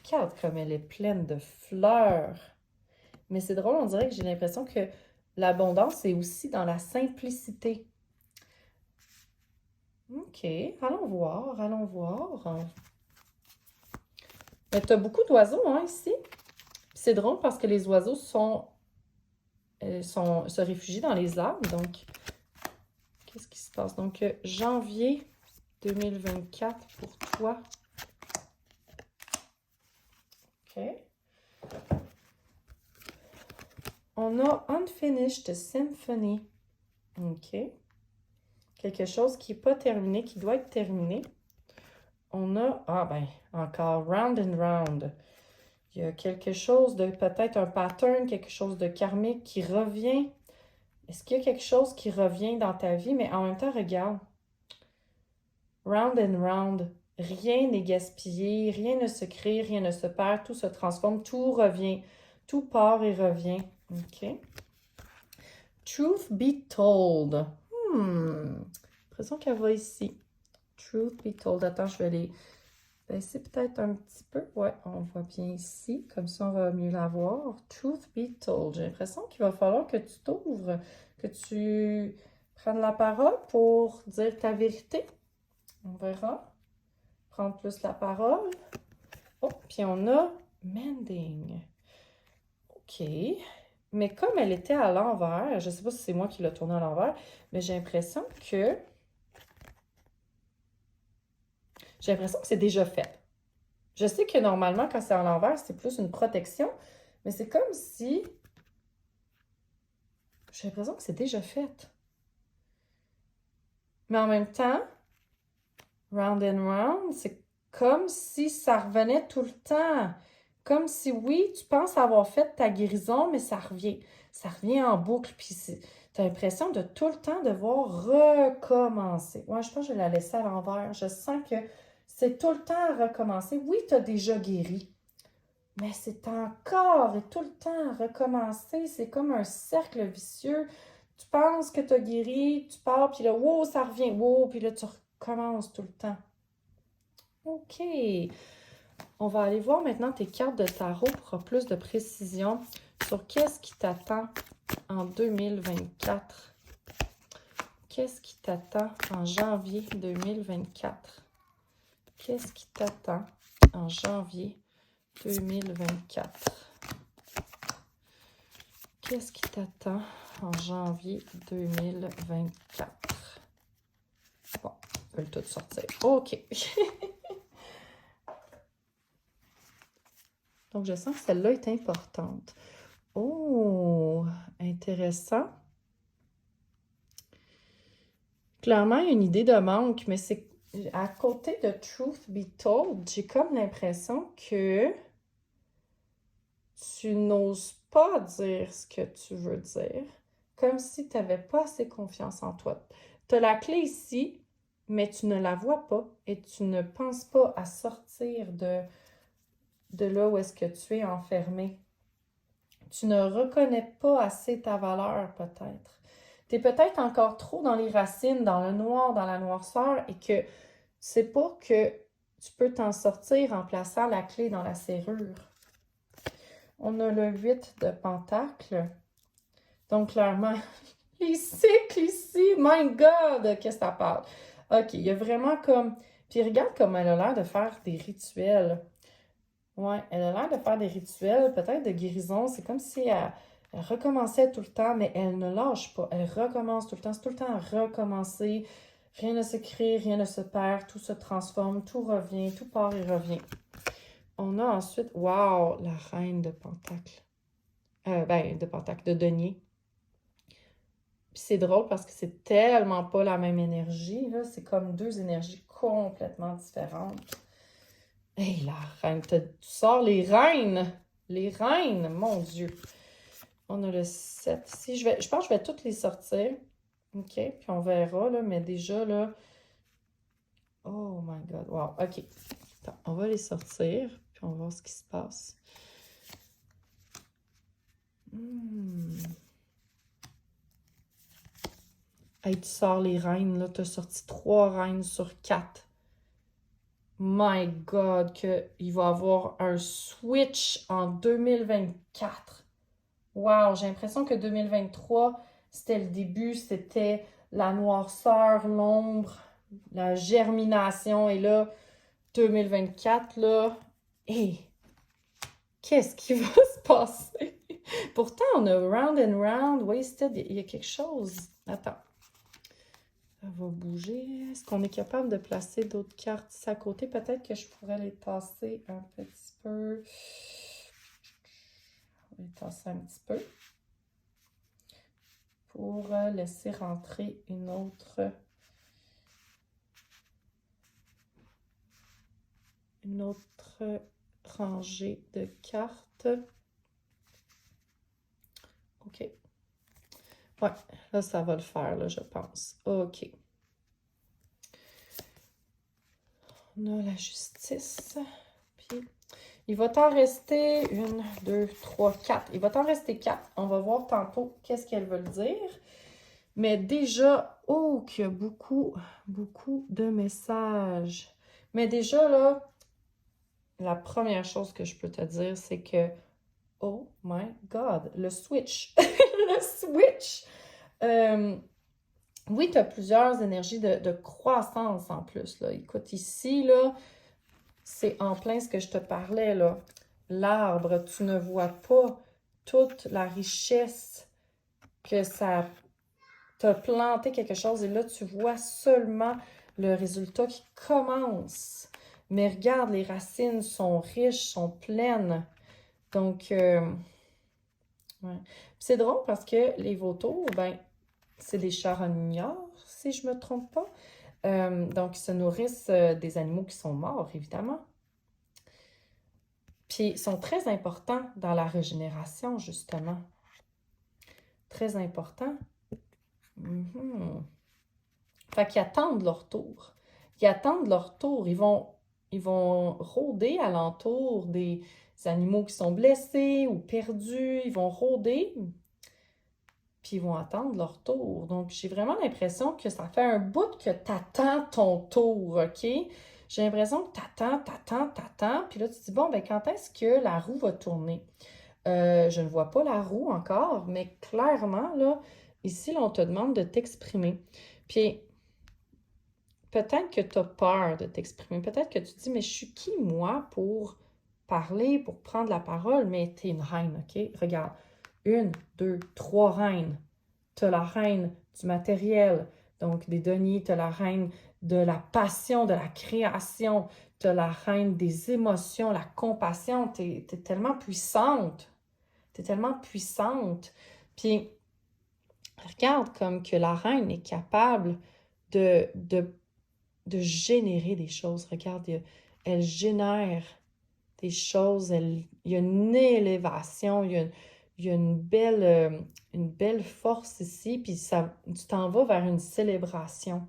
Regarde comme elle est pleine de fleurs. Mais c'est drôle, on dirait que j'ai l'impression que l'abondance est aussi dans la simplicité. OK, allons voir, allons voir. Mais tu as beaucoup d'oiseaux, hein, ici. C'est drôle parce que les oiseaux se réfugient dans les arbres. Donc, qu'est-ce qui se passe? Donc, janvier 2024 pour toi. OK. On a Unfinished Symphony. OK. Quelque chose qui n'est pas terminé, qui doit être terminé. On a, encore Round and Round. Il y a quelque chose de, peut-être un pattern, quelque chose de karmique qui revient. Est-ce qu'il y a quelque chose qui revient dans ta vie? Mais en même temps, regarde. Round and Round. Rien n'est gaspillé, rien ne se crée, rien ne se perd, tout se transforme, tout revient. Tout part et revient. OK. Truth be told. L'impression qu'elle va ici. Truth be told. Attends, je vais les baisser peut-être un petit peu. Ouais, on voit bien ici. Comme ça, on va mieux la voir. Truth be told. J'ai l'impression qu'il va falloir que tu t'ouvres, que tu prennes la parole pour dire ta vérité. On verra. Prendre plus la parole. Oh, puis on a mending. OK. Mais comme elle était à l'envers, je ne sais pas si c'est moi qui l'ai tournée à l'envers, mais j'ai l'impression que c'est déjà fait. Je sais que normalement, quand c'est à l'envers, c'est plus une protection, mais c'est comme si... J'ai l'impression que c'est déjà fait. Mais en même temps, round and round, c'est comme si ça revenait tout le temps. Comme si, oui, tu penses avoir fait ta guérison, mais ça revient. Ça revient en boucle, puis tu as l'impression de tout le temps devoir recommencer. Ouais, je pense que je vais la laisser à l'envers. Je sens que c'est tout le temps à recommencer. Oui, tu as déjà guéri, mais c'est encore et tout le temps à recommencer. C'est comme un cercle vicieux. Tu penses que tu as guéri, tu pars, puis là, wow, ça revient, wow, puis là, tu recommences tout le temps. OK. On va aller voir maintenant tes cartes de tarot pour avoir plus de précision sur qu'est-ce qui t'attend en 2024. Qu'est-ce qui t'attend en janvier 2024? Qu'est-ce qui t'attend en janvier 2024? Qu'est-ce qui t'attend en janvier 2024? Bon, ils veulent tout sortir. OK. Donc, je sens que celle-là est importante. Oh, intéressant. Clairement, il y a une idée de manque, mais c'est à côté de Truth Be Told, j'ai comme l'impression que tu n'oses pas dire ce que tu veux dire, comme si tu n'avais pas assez confiance en toi. Tu as la clé ici, mais tu ne la vois pas et tu ne penses pas à sortir de là où est-ce que tu es enfermé. Tu ne reconnais pas assez ta valeur, peut-être. Tu es peut-être encore trop dans les racines, dans le noir, dans la noirceur, et que tu sais pas que tu peux t'en sortir en plaçant la clé dans la serrure. On a le 8 de Pentacles. Donc, clairement, Les cycles ici, my God, qu'est-ce que ça parle? OK, il y a vraiment comme... Puis regarde comme elle a l'air de faire des rituels. Ouais, elle a l'air de faire des rituels, peut-être de guérison. C'est comme si elle recommençait tout le temps, mais elle ne lâche pas. Elle recommence tout le temps. C'est tout le temps à recommencer. Rien ne se crée, rien ne se perd, tout se transforme, tout revient, tout part et revient. On a ensuite, wow, la reine de Pentacle. De Pentacle, de Denier. Puis c'est drôle parce que c'est tellement pas la même énergie, là. C'est comme deux énergies complètement différentes. Hey, la reine, tu sors les reines! Les reines, mon Dieu! On a le 7 ici. Je pense que je vais toutes les sortir. OK, puis on verra, là, mais déjà, là... Oh my God, wow, OK. Attends, on va les sortir, puis on va voir ce qui se passe. Hey, tu sors les reines, là. Tu as sorti 3 reines sur 4. My God, qu'il va y avoir un switch en 2024. Wow, j'ai l'impression que 2023, c'était le début, c'était la noirceur, l'ombre, la germination. Et là, 2024, là, hé, qu'est-ce qui va se passer? Pourtant, on a round and round, wasted, il y a quelque chose. Attends. Ça va bouger. Est-ce qu'on est capable de placer d'autres cartes ici à côté? Peut-être que je pourrais les tasser un petit peu. On va les tasser un petit peu. Pour laisser rentrer une autre rangée de cartes. OK. Ouais, là, ça va le faire, là, je pense. OK. On a la justice. Puis, il va t'en rester 1, 2, 3, 4. Il va t'en rester 4. On va voir tantôt qu'est-ce qu'elles veulent dire. Mais déjà, oh, qu'il y a beaucoup, beaucoup de messages. Mais déjà, là, la première chose que je peux te dire, c'est que, oh my God, le switch. Le switch. Oui, tu as plusieurs énergies de croissance en plus, là. Écoute, ici, là, c'est en plein ce que je te parlais, là. L'arbre, tu ne vois pas toute la richesse que ça t'a planté quelque chose et là, tu vois seulement le résultat qui commence. Mais regarde, les racines sont riches, sont pleines. Donc, ouais. C'est drôle parce que les vautours, ben, c'est des charognards, si je ne me trompe pas. Donc, ils se nourrissent des animaux qui sont morts, évidemment. Puis, ils sont très importants dans la régénération, justement. Très importants. Fait qu'ils attendent leur tour. Ils attendent leur tour. Ils vont rôder alentour des animaux qui sont blessés ou perdus. Ils vont rôder, puis ils vont attendre leur tour. Donc, j'ai vraiment l'impression que ça fait un bout que t'attends ton tour, OK? J'ai l'impression que t'attends, puis là, tu te dis, bon, ben quand est-ce que la roue va tourner? Je ne vois pas la roue encore, mais clairement, là, ici, là, on te demande de t'exprimer. Puis, peut-être que tu as peur de t'exprimer. Peut-être que tu te dis, mais je suis qui, moi, pour parler, pour prendre la parole? Mais tu es une reine, OK? Regarde. 1, 2, 3 reines. Tu as la reine du matériel, donc des deniers. Tu as la reine de la passion, de la création. Tu as la reine des émotions, la compassion. Tu es tellement puissante. Tu es tellement puissante. Puis, regarde comme que la reine est capable de générer des choses. Regarde, elle génère des choses, il y a une élévation, il y a une belle force ici, puis tu t'en vas vers une célébration.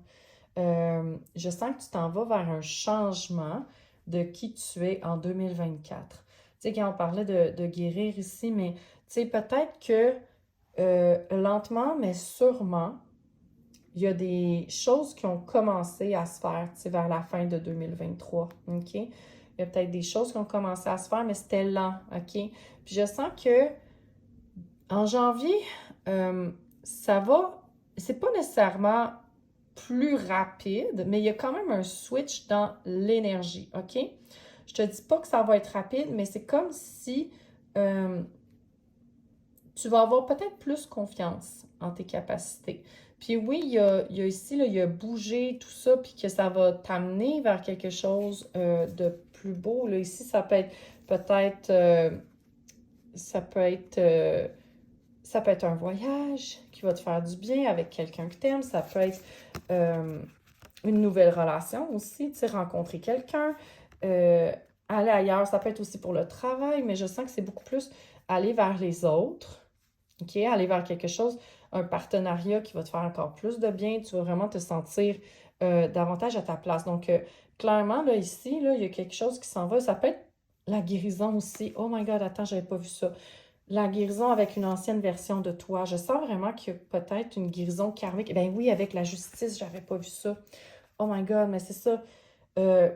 Je sens que tu t'en vas vers un changement de qui tu es en 2024. Tu sais, quand on parlait de guérir ici, mais tu sais, peut-être que lentement, mais sûrement, il y a des choses qui ont commencé à se faire, tu sais, vers la fin de 2023, OK? Il y a peut-être des choses qui ont commencé à se faire, mais c'était lent, OK? Puis je sens que en janvier, ça va c'est pas nécessairement plus rapide, mais il y a quand même un switch dans l'énergie, OK? Je te dis pas que ça va être rapide, mais c'est comme si tu vas avoir peut-être plus confiance en tes capacités. Puis oui, il y a ici, là, il y a bouger, tout ça, puis que ça va t'amener vers quelque chose de plus beau. Là. Ici, ça peut être peut-être, ça peut être, ça peut être un voyage qui va te faire du bien avec quelqu'un que t'aimes. Ça peut être une nouvelle relation aussi, tu sais, rencontrer quelqu'un, aller ailleurs. Ça peut être aussi pour le travail, mais je sens que c'est beaucoup plus aller vers les autres. OK? Aller vers quelque chose, un partenariat qui va te faire encore plus de bien. Tu vas vraiment te sentir davantage à ta place. Donc, clairement, là, ici, là, il y a quelque chose qui s'en va. Ça peut être la guérison aussi. Oh my God, attends, j'avais pas vu ça. La guérison avec une ancienne version de toi. Je sens vraiment qu'il y a peut-être une guérison karmique. Ben oui, avec la justice, j'avais pas vu ça. Oh my God, mais c'est ça.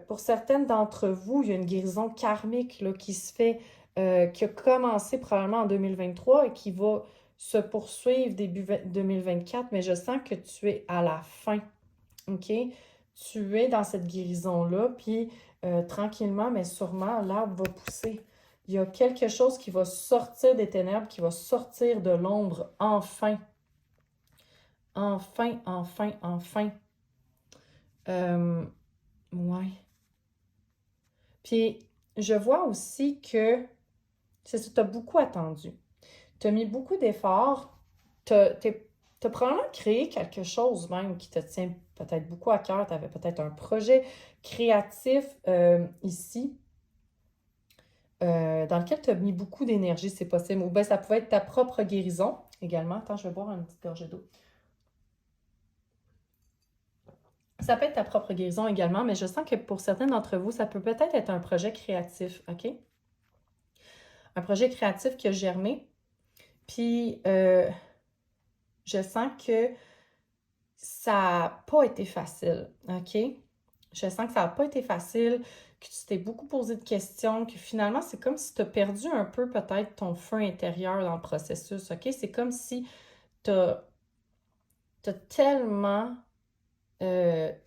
Pour certaines d'entre vous, il y a une guérison karmique là, qui se fait, qui a commencé probablement en 2023 et qui va se poursuivre début 2024, mais je sens que tu es à la fin, OK? Tu es dans cette guérison-là, puis tranquillement, mais sûrement, l'arbre va pousser. Il y a quelque chose qui va sortir des ténèbres, qui va sortir de l'ombre, enfin. Enfin, enfin, enfin. Ouais. Puis, je vois aussi que c'est ça, tu as beaucoup attendu. Tu as mis beaucoup d'efforts. Tu as probablement créé quelque chose même qui te tient peut-être beaucoup à cœur. Tu avais peut-être un projet créatif ici dans lequel tu as mis beaucoup d'énergie, c'est possible. Ou bien ça pouvait être ta propre guérison également. Attends, je vais boire une petite gorgée d'eau. Ça peut être ta propre guérison également, mais je sens que pour certains d'entre vous, ça peut peut-être être un projet créatif, OK? Un projet créatif qui a germé. Puis, je sens que ça n'a pas été facile, OK? Je sens que ça n'a pas été facile, que tu t'es beaucoup posé de questions, que finalement, c'est comme si tu as perdu un peu peut-être ton feu intérieur dans le processus, OK? C'est comme si tu as tellement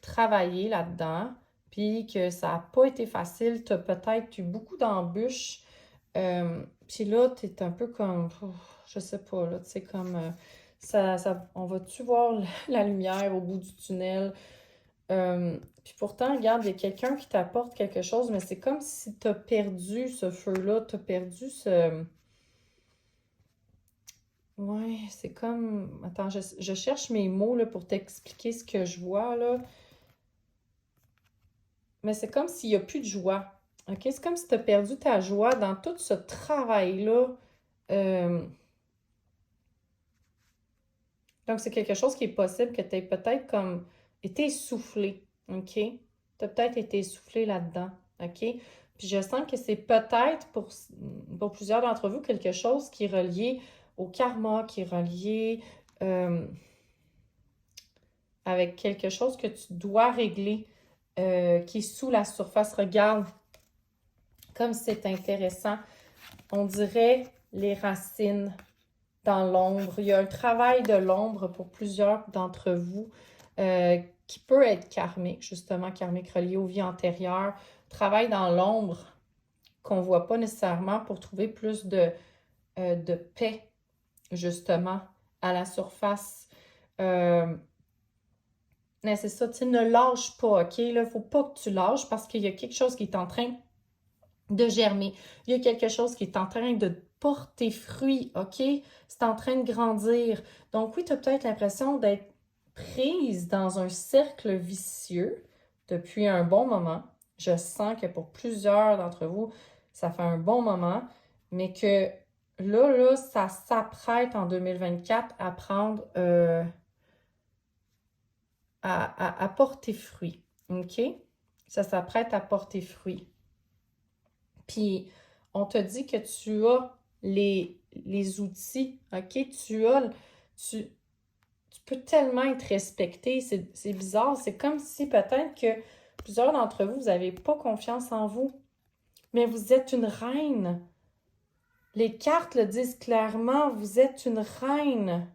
travaillé là-dedans, puis que ça n'a pas été facile, tu as peut-être eu beaucoup d'embûches, puis là, tu es un peu comme, je sais pas, là, tu sais, comme, on va-tu voir la lumière au bout du tunnel? Puis pourtant, regarde, il y a quelqu'un qui t'apporte quelque chose, mais c'est comme si tu as perdu ce feu-là, tu as perdu ce... Ouais, c'est comme... Attends, je cherche mes mots là, pour t'expliquer ce que je vois, là. Mais c'est comme s'il n'y a plus de joie. OK? C'est comme si tu as perdu ta joie dans tout ce travail-là. Euh, Donc, c'est quelque chose qui est possible que tu aies peut-être comme été essoufflé. OK? Tu as peut-être été essoufflé là-dedans. OK? Puis je sens que c'est peut-être pour plusieurs d'entre vous quelque chose qui est relié au karma, qui est relié euh, avec quelque chose que tu dois régler, qui est sous la surface. Regarde, comme c'est intéressant. On dirait les racines dans l'ombre. Il y a un travail de l'ombre pour plusieurs d'entre vous qui peut être karmique, justement, karmique relié aux vies antérieures. Travail dans l'ombre qu'on ne voit pas nécessairement pour trouver plus de paix, justement, à la surface. Mais c'est ça, tu sais, ne lâche pas, OK? Il ne faut pas que tu lâches parce qu'il y a quelque chose qui est en train de germer. Il y a quelque chose qui est en train de porter fruit, OK? C'est en train de grandir. Donc oui, tu as peut-être l'impression d'être prise dans un cercle vicieux depuis un bon moment. Je sens que pour plusieurs d'entre vous, ça fait un bon moment, mais que là, ça s'apprête en 2024 à prendre, à porter fruit, OK? Ça s'apprête à porter fruit. Puis, on te dit que tu as les outils, OK? Tu peux tellement être respecté. C'est bizarre. C'est comme si peut-être que plusieurs d'entre vous, vous n'avez pas confiance en vous. Mais vous êtes une reine. Les cartes le disent clairement, vous êtes une reine.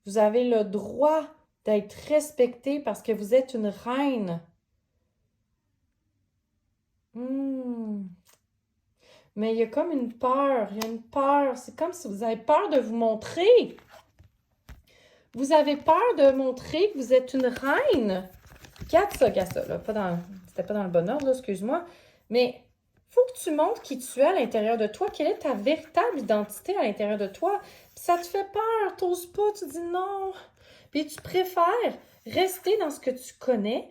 Vous avez le droit d'être respecté parce que vous êtes une reine. Mais il y a comme une peur, il y a une peur. C'est comme si vous avez peur de vous montrer. Vous avez peur de montrer que vous êtes une reine. Regarde ça, là. C'était pas dans le bon ordre, excuse-moi. Mais faut que tu montres qui tu es à l'intérieur de toi. Quelle est ta véritable identité à l'intérieur de toi. Puis ça te fait peur, t'oses pas, tu dis non. Puis tu préfères rester dans ce que tu connais,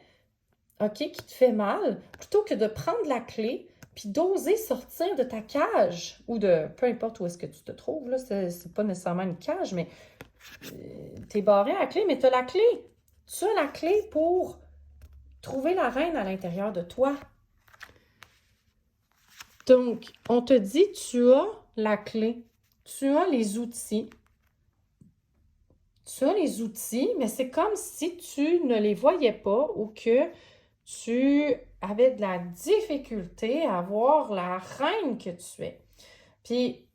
OK, qui te fait mal, plutôt que de prendre la clé puis d'oser sortir de ta cage ou de peu importe où est-ce que tu te trouves. Là, c'est pas nécessairement une cage, mais t'es barré à la clé, mais tu as la clé. Tu as la clé pour trouver la reine à l'intérieur de toi. Donc, on te dit, tu as la clé. Tu as les outils. Tu as les outils, mais c'est comme si tu ne les voyais pas ou que tu avais de la difficulté à voir la reine que tu es. Puis,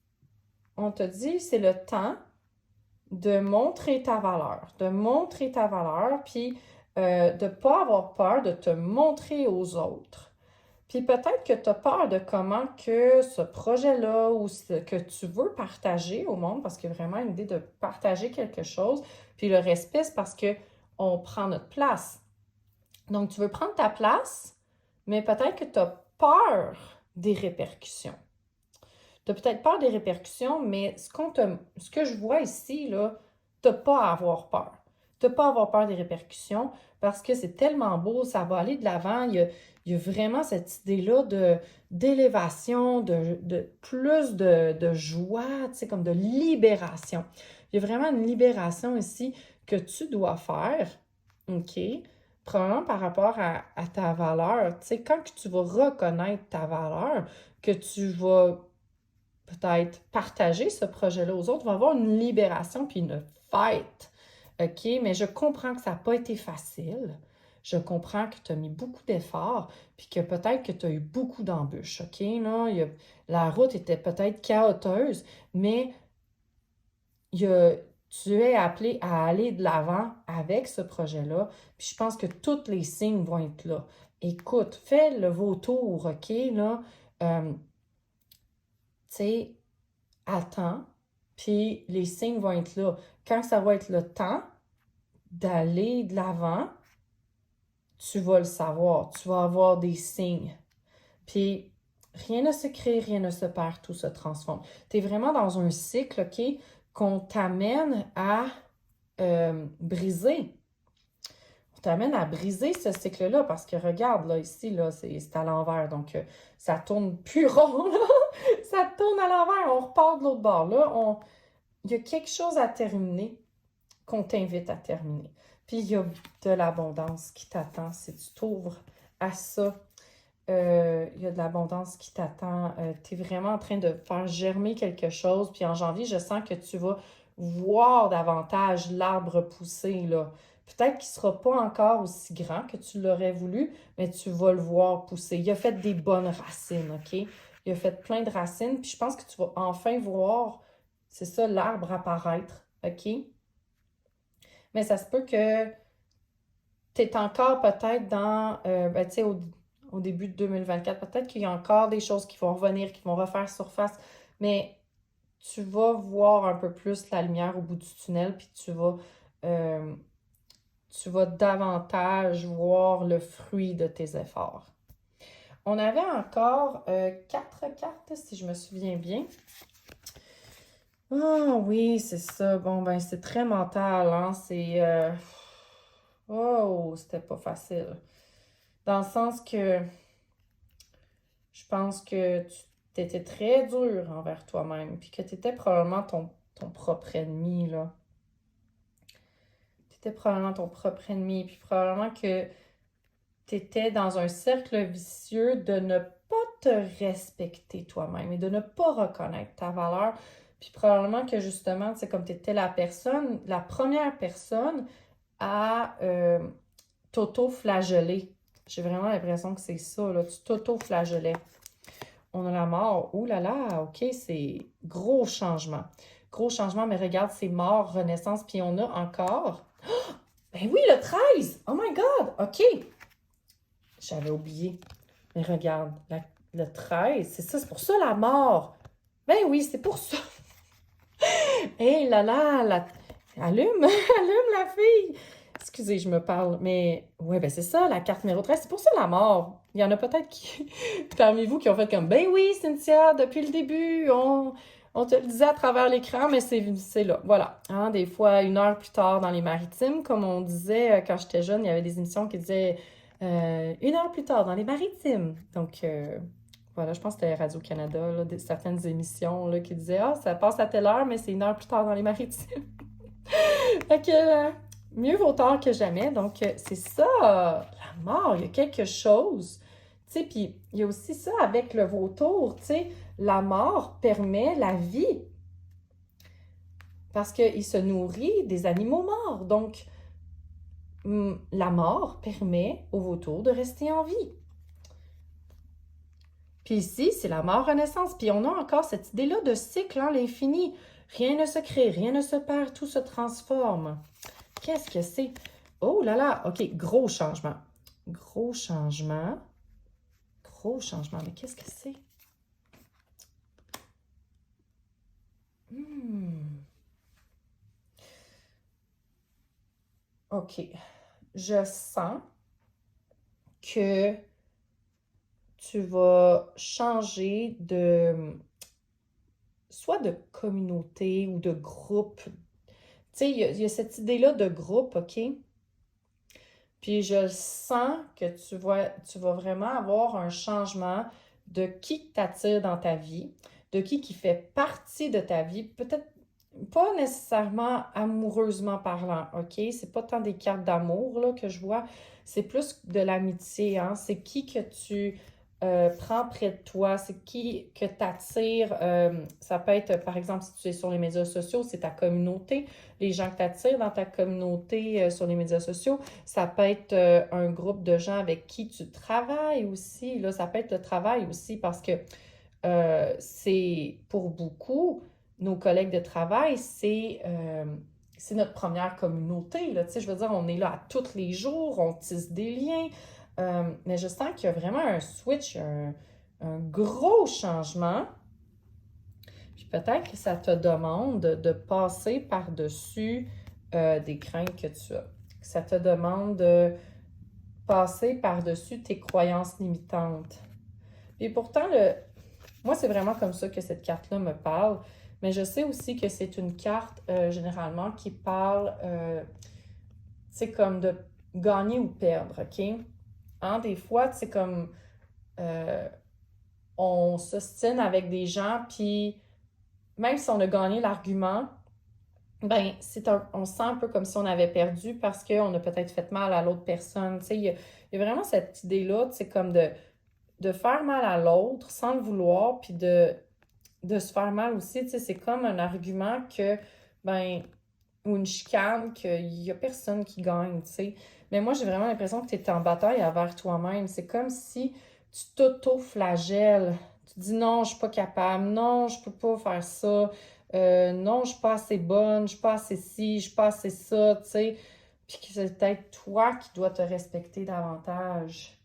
on te dit, c'est le temps de montrer ta valeur, puis de ne pas avoir peur de te montrer aux autres. Puis peut-être que tu as peur de comment que ce projet-là ou ce que tu veux partager au monde, parce qu'il y a vraiment une idée de partager quelque chose, puis le respect, c'est parce qu'on prend notre place. Donc, tu veux prendre ta place, mais peut-être que tu as peur des répercussions. Tu as peut-être peur des répercussions, mais ce que je vois ici, là, tu n'as pas à avoir peur. Tu n'as pas à avoir peur des répercussions parce que c'est tellement beau, ça va aller de l'avant. Il y a vraiment cette idée-là d'élévation, de plus de joie, tu sais, comme de libération. Il y a vraiment une libération ici que tu dois faire, OK? Probablement par rapport à ta valeur. Tu sais, quand tu vas reconnaître ta valeur, que tu vas peut-être partager ce projet-là aux autres, va avoir une libération puis une fête. OK? Mais je comprends que ça n'a pas été facile. Je comprends que tu as mis beaucoup d'efforts puis que peut-être que tu as eu beaucoup d'embûches. OK? Là, la route était peut-être chaoteuse, mais tu es appelé à aller de l'avant avec ce projet-là. Puis je pense que tous les signes vont être là. Écoute, fais le vautour, OK? Là, tu sais, attends, puis les signes vont être là. Quand ça va être le temps d'aller de l'avant, tu vas le savoir, tu vas avoir des signes. Puis rien ne se crée, rien ne se perd, tout se transforme. Tu es vraiment dans un cycle, OK, qu'on t'amène à briser. On t'amène à briser ce cycle-là parce que regarde, là, ici, là, c'est à l'envers. Donc, ça tourne plus rond, là. Ça tourne à l'envers. On repart de l'autre bord. Là, il y a quelque chose à terminer qu'on t'invite à terminer. Puis, il y a de l'abondance qui t'attend si tu t'ouvres à ça. Il y a de l'abondance qui t'attend. Tu es vraiment en train de faire germer quelque chose. Puis en janvier, je sens que tu vas voir davantage l'arbre pousser, là. Peut-être qu'il ne sera pas encore aussi grand que tu l'aurais voulu, mais tu vas le voir pousser. Il a fait des bonnes racines, OK? Il a fait plein de racines, puis je pense que tu vas enfin voir, c'est ça, l'arbre apparaître, OK? Mais ça se peut que tu es encore peut-être dans, tu sais, au début de 2024, peut-être qu'il y a encore des choses qui vont revenir, qui vont refaire surface, mais tu vas voir un peu plus la lumière au bout du tunnel, puis tu vas davantage voir le fruit de tes efforts. On avait encore 4 cartes, si je me souviens bien. Ah oui, c'est ça. Bon, ben, c'est très mental, hein. Oh, c'était pas facile. Dans le sens que je pense que tu étais très dur envers toi-même, puis que tu étais probablement ton propre ennemi, là. Tu étais probablement ton propre ennemi, puis probablement que tu étais dans un cercle vicieux de ne pas te respecter toi-même et de ne pas reconnaître ta valeur. Puis probablement que justement, c'est comme tu étais la première personne à t'auto-flageller. J'ai vraiment l'impression que c'est ça, là, tu t'auto-flagellais. On a la mort. Ouh là là, OK, c'est gros changement. gros changement, mais regarde, c'est mort, renaissance, puis on a encore... Ben oui, le 13! Oh my God! OK! J'avais oublié. Mais regarde, le 13, c'est ça, c'est pour ça la mort. Ben oui, c'est pour ça. Hé là là, allume, allume la fille. Excusez, je me parle, mais ouais, ben c'est ça, la carte numéro 13, c'est pour ça la mort. Il y en a peut-être qui, parmi vous qui ont fait comme, ben oui, Cynthia, depuis le début, on te le disait à travers l'écran, mais c'est là. Voilà. Hein, des fois, 1 heure plus tard dans les maritimes, comme on disait quand j'étais jeune, il y avait des émissions qui disaient 1 heure plus tard dans les maritimes. Donc, voilà, je pense que c'était Radio-Canada, là, certaines émissions là, qui disaient ah, ça passe à telle heure, mais c'est 1 heure plus tard dans les maritimes. Fait que mieux vaut tard que jamais. Donc, c'est ça, la mort, il y a quelque chose. Tu sais, puis il y a aussi ça avec le vautour, tu sais, la mort permet la vie parce qu'il se nourrit des animaux morts. Donc, la mort permet au vautour de rester en vie. Puis ici, c'est la mort-renaissance. Puis on a encore cette idée-là de cycle, hein, l'infini. Rien ne se crée, rien ne se perd, tout se transforme. Qu'est-ce que c'est? Oh là là, OK, gros changement. Gros changement. Gros changement, mais qu'est-ce que c'est? OK, je sens que tu vas changer de soit de communauté ou de groupe. Tu sais, il y a cette idée-là de groupe, OK? Puis je sens que tu vas vraiment avoir un changement de qui t'attire dans ta vie, de qui fait partie de ta vie, peut-être pas nécessairement amoureusement parlant, OK? C'est pas tant des cartes d'amour là, que je vois, c'est plus de l'amitié, hein? C'est qui que tu prends près de toi, c'est qui que t'attires. Ça peut être, par exemple, si tu es sur les médias sociaux, c'est ta communauté, les gens que t'attires dans ta communauté sur les médias sociaux. Ça peut être un groupe de gens avec qui tu travailles aussi. Là, ça peut être le travail aussi parce que c'est pour beaucoup, nos collègues de travail, c'est notre première communauté. Là. Tu sais, je veux dire, on est là à tous les jours, on tisse des liens. Mais je sens qu'il y a vraiment un switch, un gros changement. Puis peut-être que ça te demande de passer par-dessus des craintes que tu as. Ça te demande de passer par-dessus tes croyances limitantes. Et pourtant, moi, c'est vraiment comme ça que cette carte-là me parle. Mais je sais aussi que c'est une carte, généralement, qui parle, c'est comme de gagner ou perdre, OK? Hein, des fois, c'est comme, on s'ostine avec des gens, puis même si on a gagné l'argument, ben, on se sent un peu comme si on avait perdu parce qu'on a peut-être fait mal à l'autre personne. Tu sais, il y a vraiment cette idée-là, tu sais, comme de faire mal à l'autre sans le vouloir, puis de se faire mal aussi. Tu sais, c'est comme un argument que, ben, ou une chicane, qu'il y a personne qui gagne, tu sais. Mais moi, j'ai vraiment l'impression que tu es en bataille envers toi-même. C'est comme si tu t'auto-flagelles. Tu dis non, je suis pas capable, non, je peux pas faire ça, non, je suis pas assez bonne, je suis pas assez ci, je suis pas assez ça, tu sais. Puis que c'est peut-être toi qui dois te respecter davantage.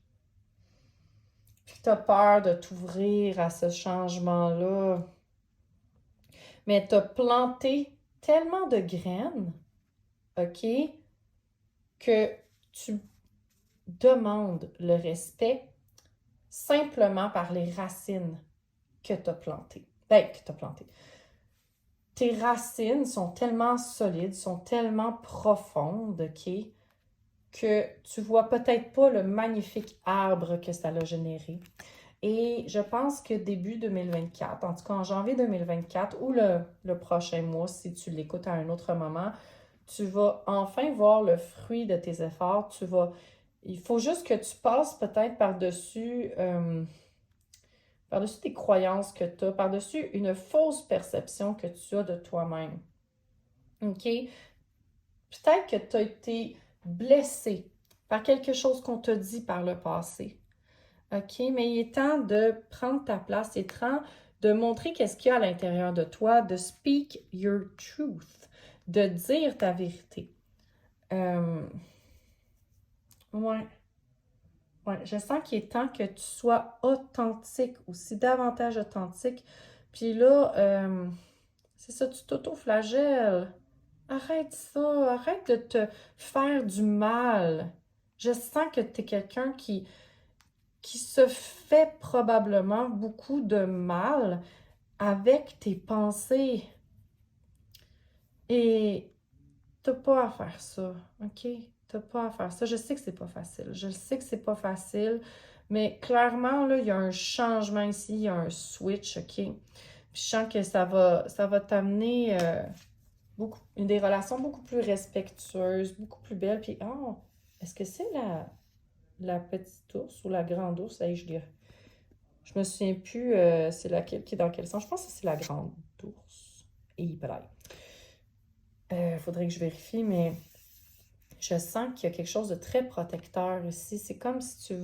Puis que tu as peur de t'ouvrir à ce changement-là. Mais tu as planté tellement de graines, OK, que tu demandes le respect simplement par les racines que tu as plantées. Ben, que tu as plantées. Tes racines sont tellement solides, sont tellement profondes, OK, que tu vois peut-être pas le magnifique arbre que ça a généré. Et je pense que début 2024, en tout cas en janvier 2024 ou le prochain mois, si tu l'écoutes à un autre moment, tu vas enfin voir le fruit de tes efforts. Il faut juste que tu passes peut-être par-dessus tes croyances que tu as, par-dessus une fausse perception que tu as de toi-même. OK? Peut-être que tu as été blessé par quelque chose qu'on t'a dit par le passé. OK? Mais il est temps de prendre ta place. Il est temps de montrer qu'est-ce qu'il y a à l'intérieur de toi, de speak your truth, de dire ta vérité. Ouais. Ouais, je sens qu'il est temps que tu sois authentique aussi, davantage authentique. Puis là, c'est ça, tu t'auto-flagelles. Arrête ça, arrête de te faire du mal. Je sens que tu es quelqu'un qui se fait probablement beaucoup de mal avec tes pensées. Et t'as pas à faire ça, OK? T'as pas à faire ça. Je sais que c'est pas facile. Je sais que c'est pas facile, mais clairement, là, il y a un changement ici, il y a un switch, OK? Puis je sens que ça va t'amener des relations beaucoup plus respectueuses, beaucoup plus belles. Puis, oh, est-ce que c'est la petite ours ou la grande ours? Hey, je me souviens plus c'est laquelle qui est dans quel sens. Je pense que c'est la grande ours. Et pareil. Faudrait que je vérifie, mais je sens qu'il y a quelque chose de très protecteur ici. C'est comme si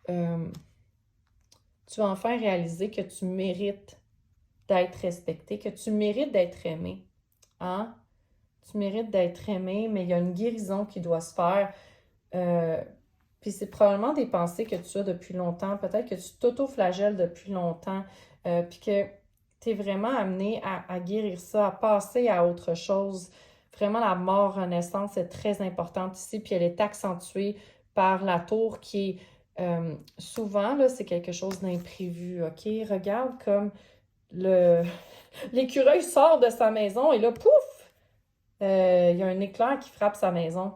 euh, tu vas enfin réaliser que tu mérites d'être respecté, que tu mérites d'être aimé. Hein? Tu mérites d'être aimé, mais il y a une guérison qui doit se faire. Puis c'est probablement des pensées que tu as depuis longtemps. Peut-être que tu t'auto-flagelles depuis longtemps. Puis que tu es vraiment amené à guérir ça, à passer à autre chose. Vraiment, la mort-renaissance est très importante ici. Puis elle est accentuée par la tour qui est souvent, là, c'est quelque chose d'imprévu. OK? Regarde comme l'écureuil sort de sa maison et là, pouf! Il y a un éclair qui frappe sa maison.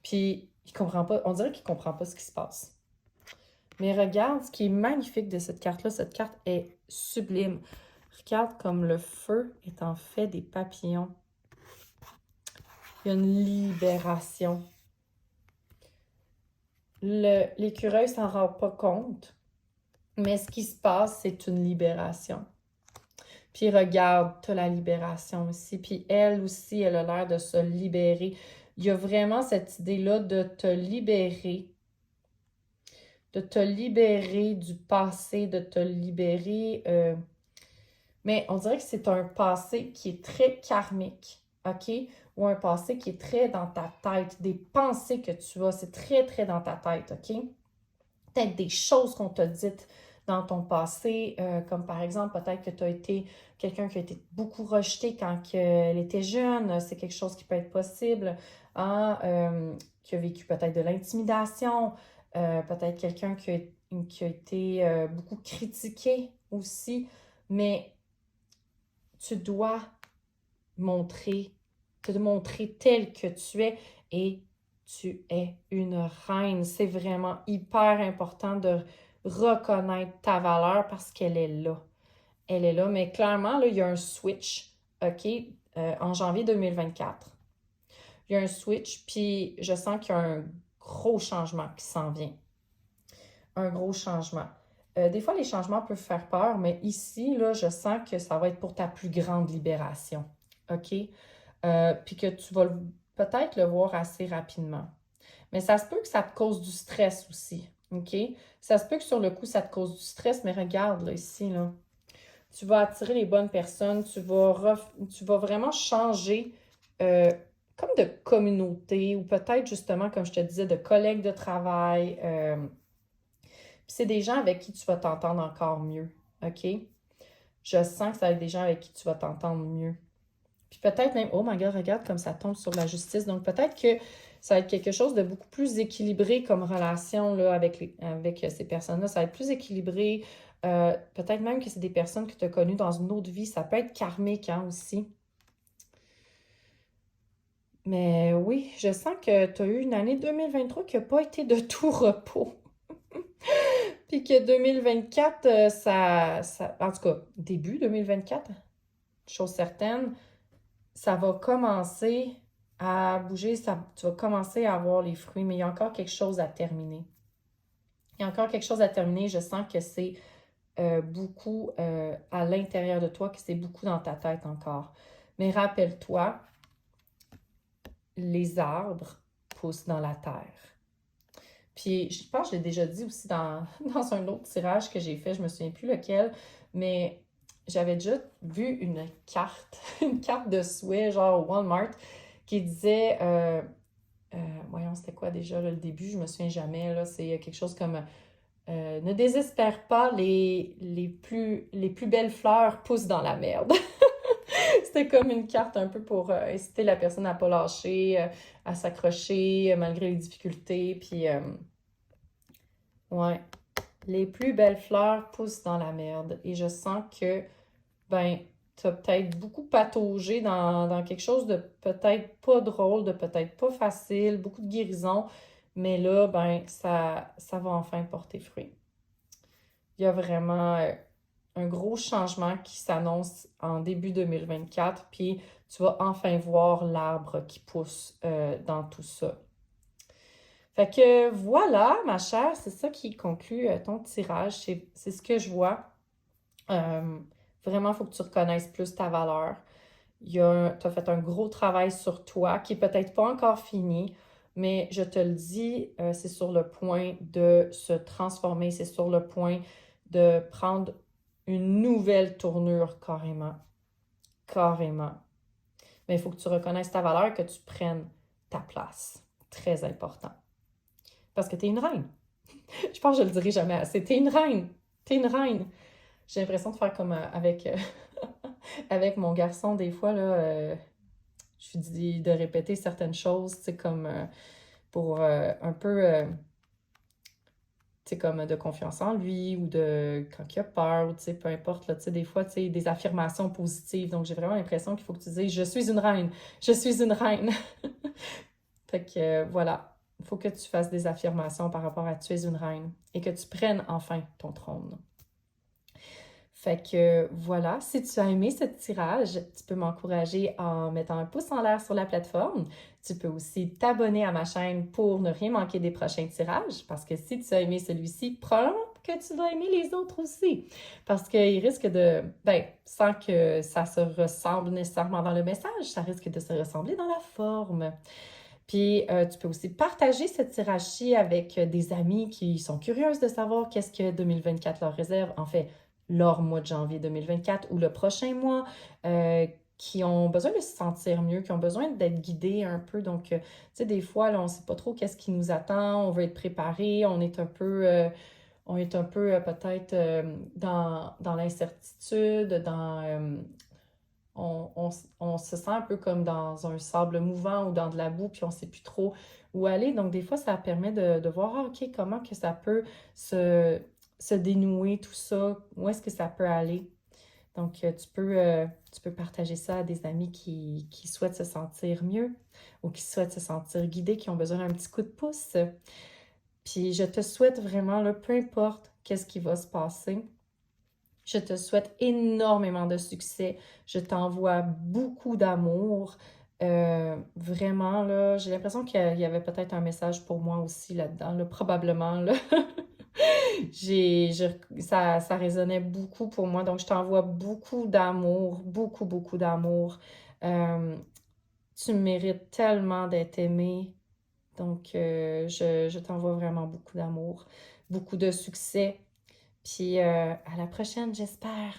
Puis, il comprend pas, on dirait qu'il comprend pas ce qui se passe. Mais regarde, ce qui est magnifique de cette carte-là, cette carte est sublime. Regarde comme le feu est en fait des papillons. Il y a une libération. L'écureuil s'en rend pas compte, mais ce qui se passe, c'est une libération. Puis regarde, tu as la libération aussi. Puis elle aussi, elle a l'air de se libérer. Il y a vraiment cette idée-là de te libérer du passé, de te libérer. Mais on dirait que c'est un passé qui est très karmique, OK? Ou un passé qui est très dans ta tête, des pensées que tu as, c'est très, très dans ta tête, OK? Peut-être des choses qu'on t'a dites dans ton passé, comme par exemple, peut-être que tu as été quelqu'un qui a été beaucoup rejeté quand elle était jeune, c'est quelque chose qui peut être possible, hein? Qui a vécu peut-être de l'intimidation, peut-être quelqu'un qui a été beaucoup critiqué aussi, mais tu dois te montrer tel que tu es et tu es une reine. C'est vraiment hyper important de reconnaître ta valeur parce qu'elle est là. Elle est là, mais clairement, là, il y a un switch, OK, en janvier 2024. Il y a un switch, puis je sens qu'il y a un gros changement qui s'en vient. Un gros changement. Des fois, les changements peuvent faire peur, mais ici, là, je sens que ça va être pour ta plus grande libération. OK? Puis que tu vas peut-être le voir assez rapidement. Mais ça se peut que ça te cause du stress aussi. OK? Ça se peut que sur le coup, ça te cause du stress, mais regarde, là, ici, là. Tu vas attirer les bonnes personnes, tu vas vraiment changer comme de communauté ou peut-être justement, comme je te disais, de collègues de travail. Puis c'est des gens avec qui tu vas t'entendre encore mieux, OK? Je sens que ça va être des gens avec qui tu vas t'entendre mieux. Puis peut-être même, oh my God, regarde comme ça tombe sur la justice. Donc peut-être que ça va être quelque chose de beaucoup plus équilibré comme relation là, avec ces personnes-là. Ça va être plus équilibré. Peut-être même que c'est des personnes que tu as connues dans une autre vie. Ça peut être karmique hein, aussi. Mais oui, je sens que tu as eu une année 2023 qui n'a pas été de tout repos. Puis que 2024, en tout cas, début 2024, chose certaine, ça va commencer à bouger, tu vas commencer à avoir les fruits, mais il y a encore quelque chose à terminer. Il y a encore quelque chose à terminer. Je sens que c'est beaucoup à l'intérieur de toi, que c'est beaucoup dans ta tête encore. Mais rappelle-toi, les arbres poussent dans la terre. Puis, je pense que je l'ai déjà dit aussi dans un autre tirage que j'ai fait, je me souviens plus lequel, mais j'avais déjà vu une carte, une carte de souhait, genre au Walmart, qui disait, voyons, c'était quoi déjà là, le début, je me souviens jamais, là, c'est quelque chose comme ne désespère pas, les plus belles fleurs poussent dans la merde. C'était comme une carte un peu pour inciter la personne à pas lâcher, à s'accrocher malgré les difficultés. Puis, ouais, les plus belles fleurs poussent dans la merde. Et je sens que, ben, t'as peut-être beaucoup pataugé dans quelque chose de peut-être pas drôle, de peut-être pas facile, beaucoup de guérison. Mais là, ben, ça va enfin porter fruit. Il y a vraiment un gros changement qui s'annonce en début 2024, puis tu vas enfin voir l'arbre qui pousse dans tout ça. Fait que voilà, ma chère, c'est ça qui conclut ton tirage. C'est ce que je vois. Euh, Vraiment, il faut que tu reconnaisses plus ta valeur. Tu as fait un gros travail sur toi qui est peut-être pas encore fini, mais je te le dis, c'est sur le point de se transformer, c'est sur le point de prendre une nouvelle tournure carrément. Carrément. Mais il faut que tu reconnaisses ta valeur, que tu prennes ta place. Très important. Parce que tu es une reine. Je pense que je le dirai jamais assez. Tu es une reine. Tu es une reine. J'ai l'impression de faire comme avec, avec mon garçon, des fois, là, je lui dis de répéter certaines choses, tu sais, comme pour un peu, tu sais, comme de confiance en lui ou de quand il a peur ou, tu sais, peu importe, là, tu sais, des fois, tu sais, des affirmations positives. Donc, j'ai vraiment l'impression qu'il faut que tu dises « Je suis une reine! Je suis une reine! » Fait que, voilà. Il faut que tu fasses des affirmations par rapport à « Tu es une reine » et que tu prennes enfin ton trône. Fait que voilà, si tu as aimé ce tirage, tu peux m'encourager en mettant un pouce en l'air sur la plateforme. Tu peux aussi t'abonner à ma chaîne pour ne rien manquer des prochains tirages, parce que si tu as aimé celui-ci, probablement que tu vas aimer les autres aussi. Parce qu'il risque de, ben, sans que ça se ressemble nécessairement dans le message, ça risque de se ressembler dans la forme. Puis, tu peux aussi partager ce tirage-ci avec des amis qui sont curieuses de savoir qu'est-ce que 2024 leur réserve. En fait, leur mois de janvier 2024 ou le prochain mois, qui ont besoin de se sentir mieux, qui ont besoin d'être guidés un peu. Donc, tu sais, des fois, là, on ne sait pas trop qu'est-ce qui nous attend, on veut être préparé, on est un peu peut-être dans l'incertitude, on se sent un peu comme dans un sable mouvant ou dans de la boue, puis on ne sait plus trop où aller. Donc, des fois, ça permet de voir, ah, OK, comment que ça peut se dénouer, tout ça, où est-ce que ça peut aller. Donc, tu peux partager ça à des amis qui souhaitent se sentir mieux ou qui souhaitent se sentir guidés, qui ont besoin d'un petit coup de pouce. Puis, je te souhaite vraiment, là, peu importe qu'est-ce qui va se passer, je te souhaite énormément de succès. Je t'envoie beaucoup d'amour. Vraiment, là, j'ai l'impression qu'il y avait peut-être un message pour moi aussi là-dedans, là, probablement, là. Ça résonnait beaucoup pour moi. Donc, je t'envoie beaucoup d'amour, beaucoup, beaucoup d'amour. Euh, Tu mérites tellement d'être aimé. Donc, je t'envoie vraiment beaucoup d'amour, beaucoup de succès. Puis, à la prochaine, j'espère.